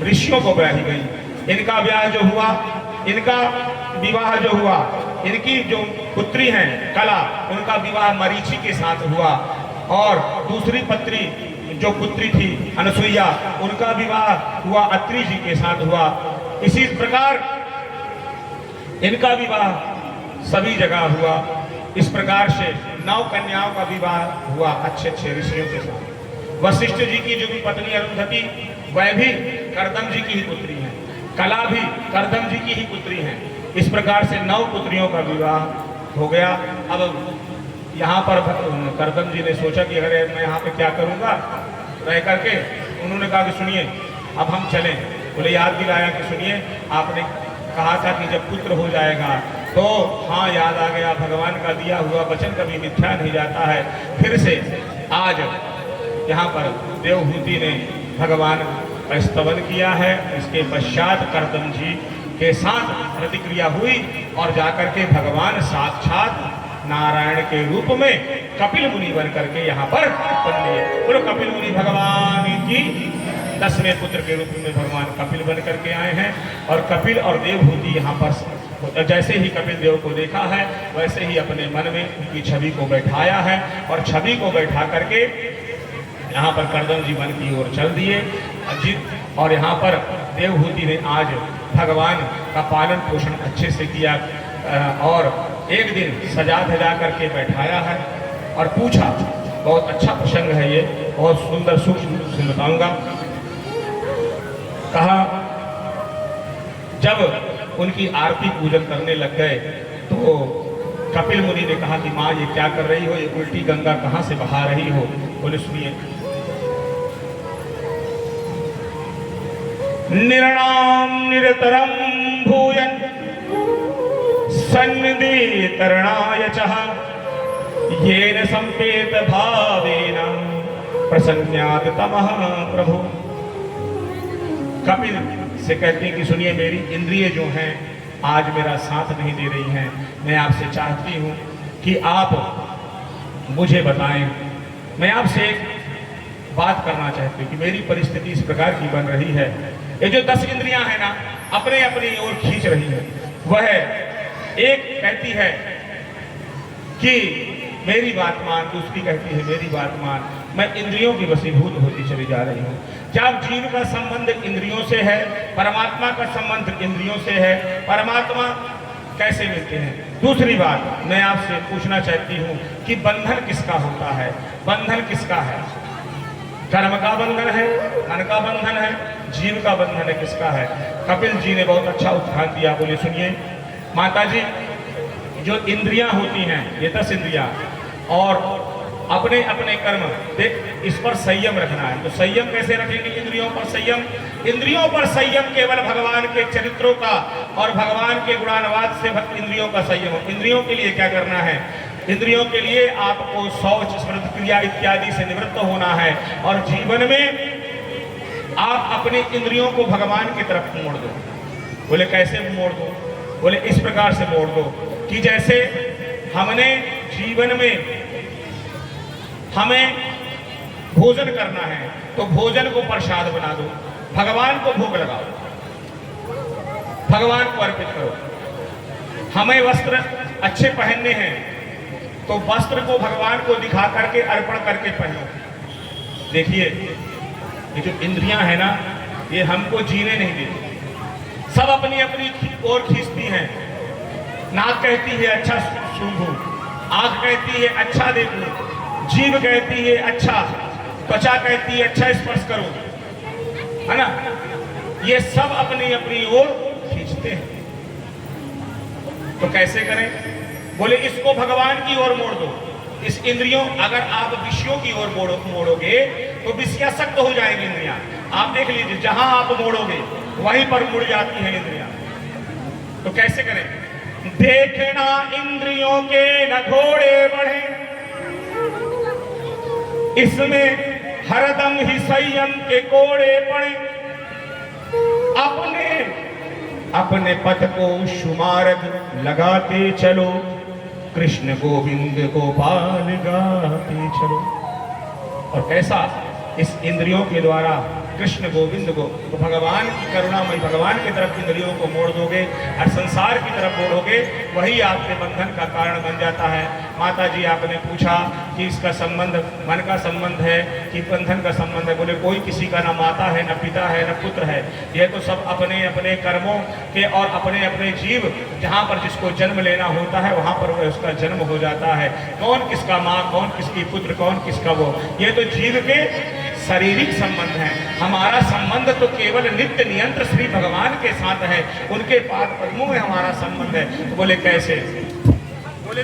ऋषियों को ब्याही गई। इनका ब्याह जो हुआ, इनका विवाह जो हुआ, इनकी जो पुत्री हैं कला, उनका विवाह मरीचि के साथ हुआ। और दूसरी पत्री जो पुत्री थी अनसुईया, उनका विवाह हुआ अत्रि जी के साथ हुआ। इसी प्रकार इनका विवाह सभी जगह हुआ। इस प्रकार से 9 कन्याओं का विवाह हुआ अच्छे अच्छे ऋषियों के साथ। वशिष्ठ जी की जो भी पत्नी अरुंधति, वह भी करदम जी की ही पुत्री है। कला भी करदम जी की ही पुत्री है। इस प्रकार से 9 पुत्रियों का विवाह हो गया। अब यहाँ पर करदम जी ने सोचा कि अगर मैं यहाँ पे क्या करूँगा रह करके, उन्होंने कहा कि सुनिए अब हम चलें। बोले याद दिलाया कि सुनिए आपने कहा था कि जब पुत्र हो जाएगा तो, हाँ याद आ गया, भगवान का दिया हुआ वचन कभी मिथ्या नहीं जाता है। फिर से आज यहाँ पर देवहूति ने भगवान का स्तवन किया है। इसके पश्चात करदम जी के साथ प्रतिक्रिया हुई और जाकर के भगवान साक्षात नारायण के रूप में कपिल मुनि बन करके यहाँ पर उत्पन्न लिए। बोलो कपिल मुनि भगवान की 10वें पुत्र के रूप में भगवान कपिल बन करके आए हैं। और कपिल और देवहूति यहाँ पर जैसे ही कपिल देव को देखा है, वैसे ही अपने मन में उनकी छवि को बैठाया है और छवि को बैठा करके यहाँ पर करदम जी वन की ओर चल दिए। और यहाँ पर देवहूति ने आज भगवान का पालन पोषण अच्छे से किया और एक दिन सजा धजा करके बैठाया है और पूछा। बहुत अच्छा प्रसंग है ये, बहुत सुंदर सूक्ष्म से बताऊंगा। कहा जब उनकी आरती पूजन करने लग गए तो कपिल मुनि ने कहा कि माँ ये क्या कर रही हो, ये उल्टी गंगा कहाँ से बहा रही हो। बोले सुनिए, निर्णाम निरतरम भूयन सन्निधि तरणाय चह येन संपेत भावेन प्रसन्नात् तमः प्रभु। कपिल से कहते हैं कि सुनिए मेरी इंद्रिय जो हैं आज मेरा साथ नहीं दे रही हैं। मैं आपसे चाहती हूँ कि आप मुझे बताएं। मैं आपसे एक बात करना चाहती हूँ कि मेरी परिस्थिति इस प्रकार की बन रही है। ये जो 10 इंद्रियां हैं ना, अपने अपनी ओर खींच रही है। वह एक कहती है कि मेरी बात मान, दूसरी कहती है मेरी बात मान। मैं इंद्रियों की वशीभूत होती चली जा रही हूँ। क्या जीव का संबंध इंद्रियों से है, परमात्मा का संबंध इंद्रियों से है। परमात्मा कैसे मिलते हैं। दूसरी बात मैं आपसे पूछना चाहती हूँ कि बंधन किसका होता है, बंधन किसका है। कर्म का बंधन है, धन का बंधन है, जीव का बंधन है, किसका है। कपिल जी ने बहुत अच्छा उत्थान दिया। बोले सुनिए माता जी, जो इंद्रियां होती हैं ये 10 इंद्रियां और अपने अपने कर्म देख, इस पर संयम रखना है। तो संयम कैसे रखेंगे इंद्रियों पर संयम। इंद्रियों पर संयम केवल भगवान के चरित्रों का और भगवान के गुणानुवाद से इंद्रियों का संयम। इंद्रियों के लिए क्या करना है, इंद्रियों के लिए आपको शौच स्मृति क्रिया इत्यादि से निवृत्त होना है और जीवन में आप अपनी इंद्रियों को भगवान की तरफ मोड़ दो। बोले कैसे मोड़ दो। बोले इस प्रकार से मोड़ दो कि जैसे हमने जीवन में हमें भोजन करना है तो भोजन को प्रसाद बना दो, भगवान को भोग लगाओ, भगवान को अर्पित करो। हमें वस्त्र अच्छे पहनने हैं तो वस्त्र को भगवान को दिखा करके अर्पण करके पहनो। देखिए ये जो इंद्रियां हैं ना, ये हमको जीने नहीं देती। सब अपनी अपनी ओर खींचती हैं। नाक कहती है अच्छा सूंघो, आंख कहती है अच्छा देखो, जीभ कहती है अच्छा, त्वचा कहती है अच्छा स्पर्श करो, है ना। ये सब अपनी अपनी ओर खींचते हैं। तो कैसे करें। बोले इसको भगवान की ओर मोड़ दो। इस इंद्रियों, अगर आप विषयों की ओर मोड़ोगे तो विषयासक्त हो जाएगी इंद्रियां। आप देख लीजिए, जहां आप मोड़ोगे वहीं पर मुड़ जाती है इंद्रियां। तो कैसे करें? देखना इंद्रियों के न घोड़े बढ़े, इसमें हरदम ही संयम के कोड़े पड़े। अपने अपने पथ को शुमारग लगाते चलो, कृष्ण गोविंद गोपाल गाते चलो। और कैसा? इस इंद्रियों के द्वारा कृष्ण गोविंद को, तो भगवान की करुणामय भगवान की तरफ इंद्रियों को मोड़ दोगे और संसार की तरफ मोड़ोगे, वही आपके बंधन का कारण बन जाता है। माता जी, आपने पूछा कि इसका संबंध मन का संबंध है कि बंधन का संबंध है? बोले कोई किसी का ना माता है, न पिता है, न पुत्र है। यह तो सब अपने अपने कर्मों के और अपने अपने जीव, जहाँ पर जिसको जन्म लेना होता है वहाँ पर उसका जन्म हो जाता है। कौन किसका माँ, कौन किसकी पुत्र, कौन किसका वो, ये तो जीव के शारीरिक संबंध है। हमारा संबंध तो केवल नित्य नियंत्र श्री भगवान के साथ है, उनके पाद पद्मों में हमारा संबंध है। तो बोले कैसे? बोले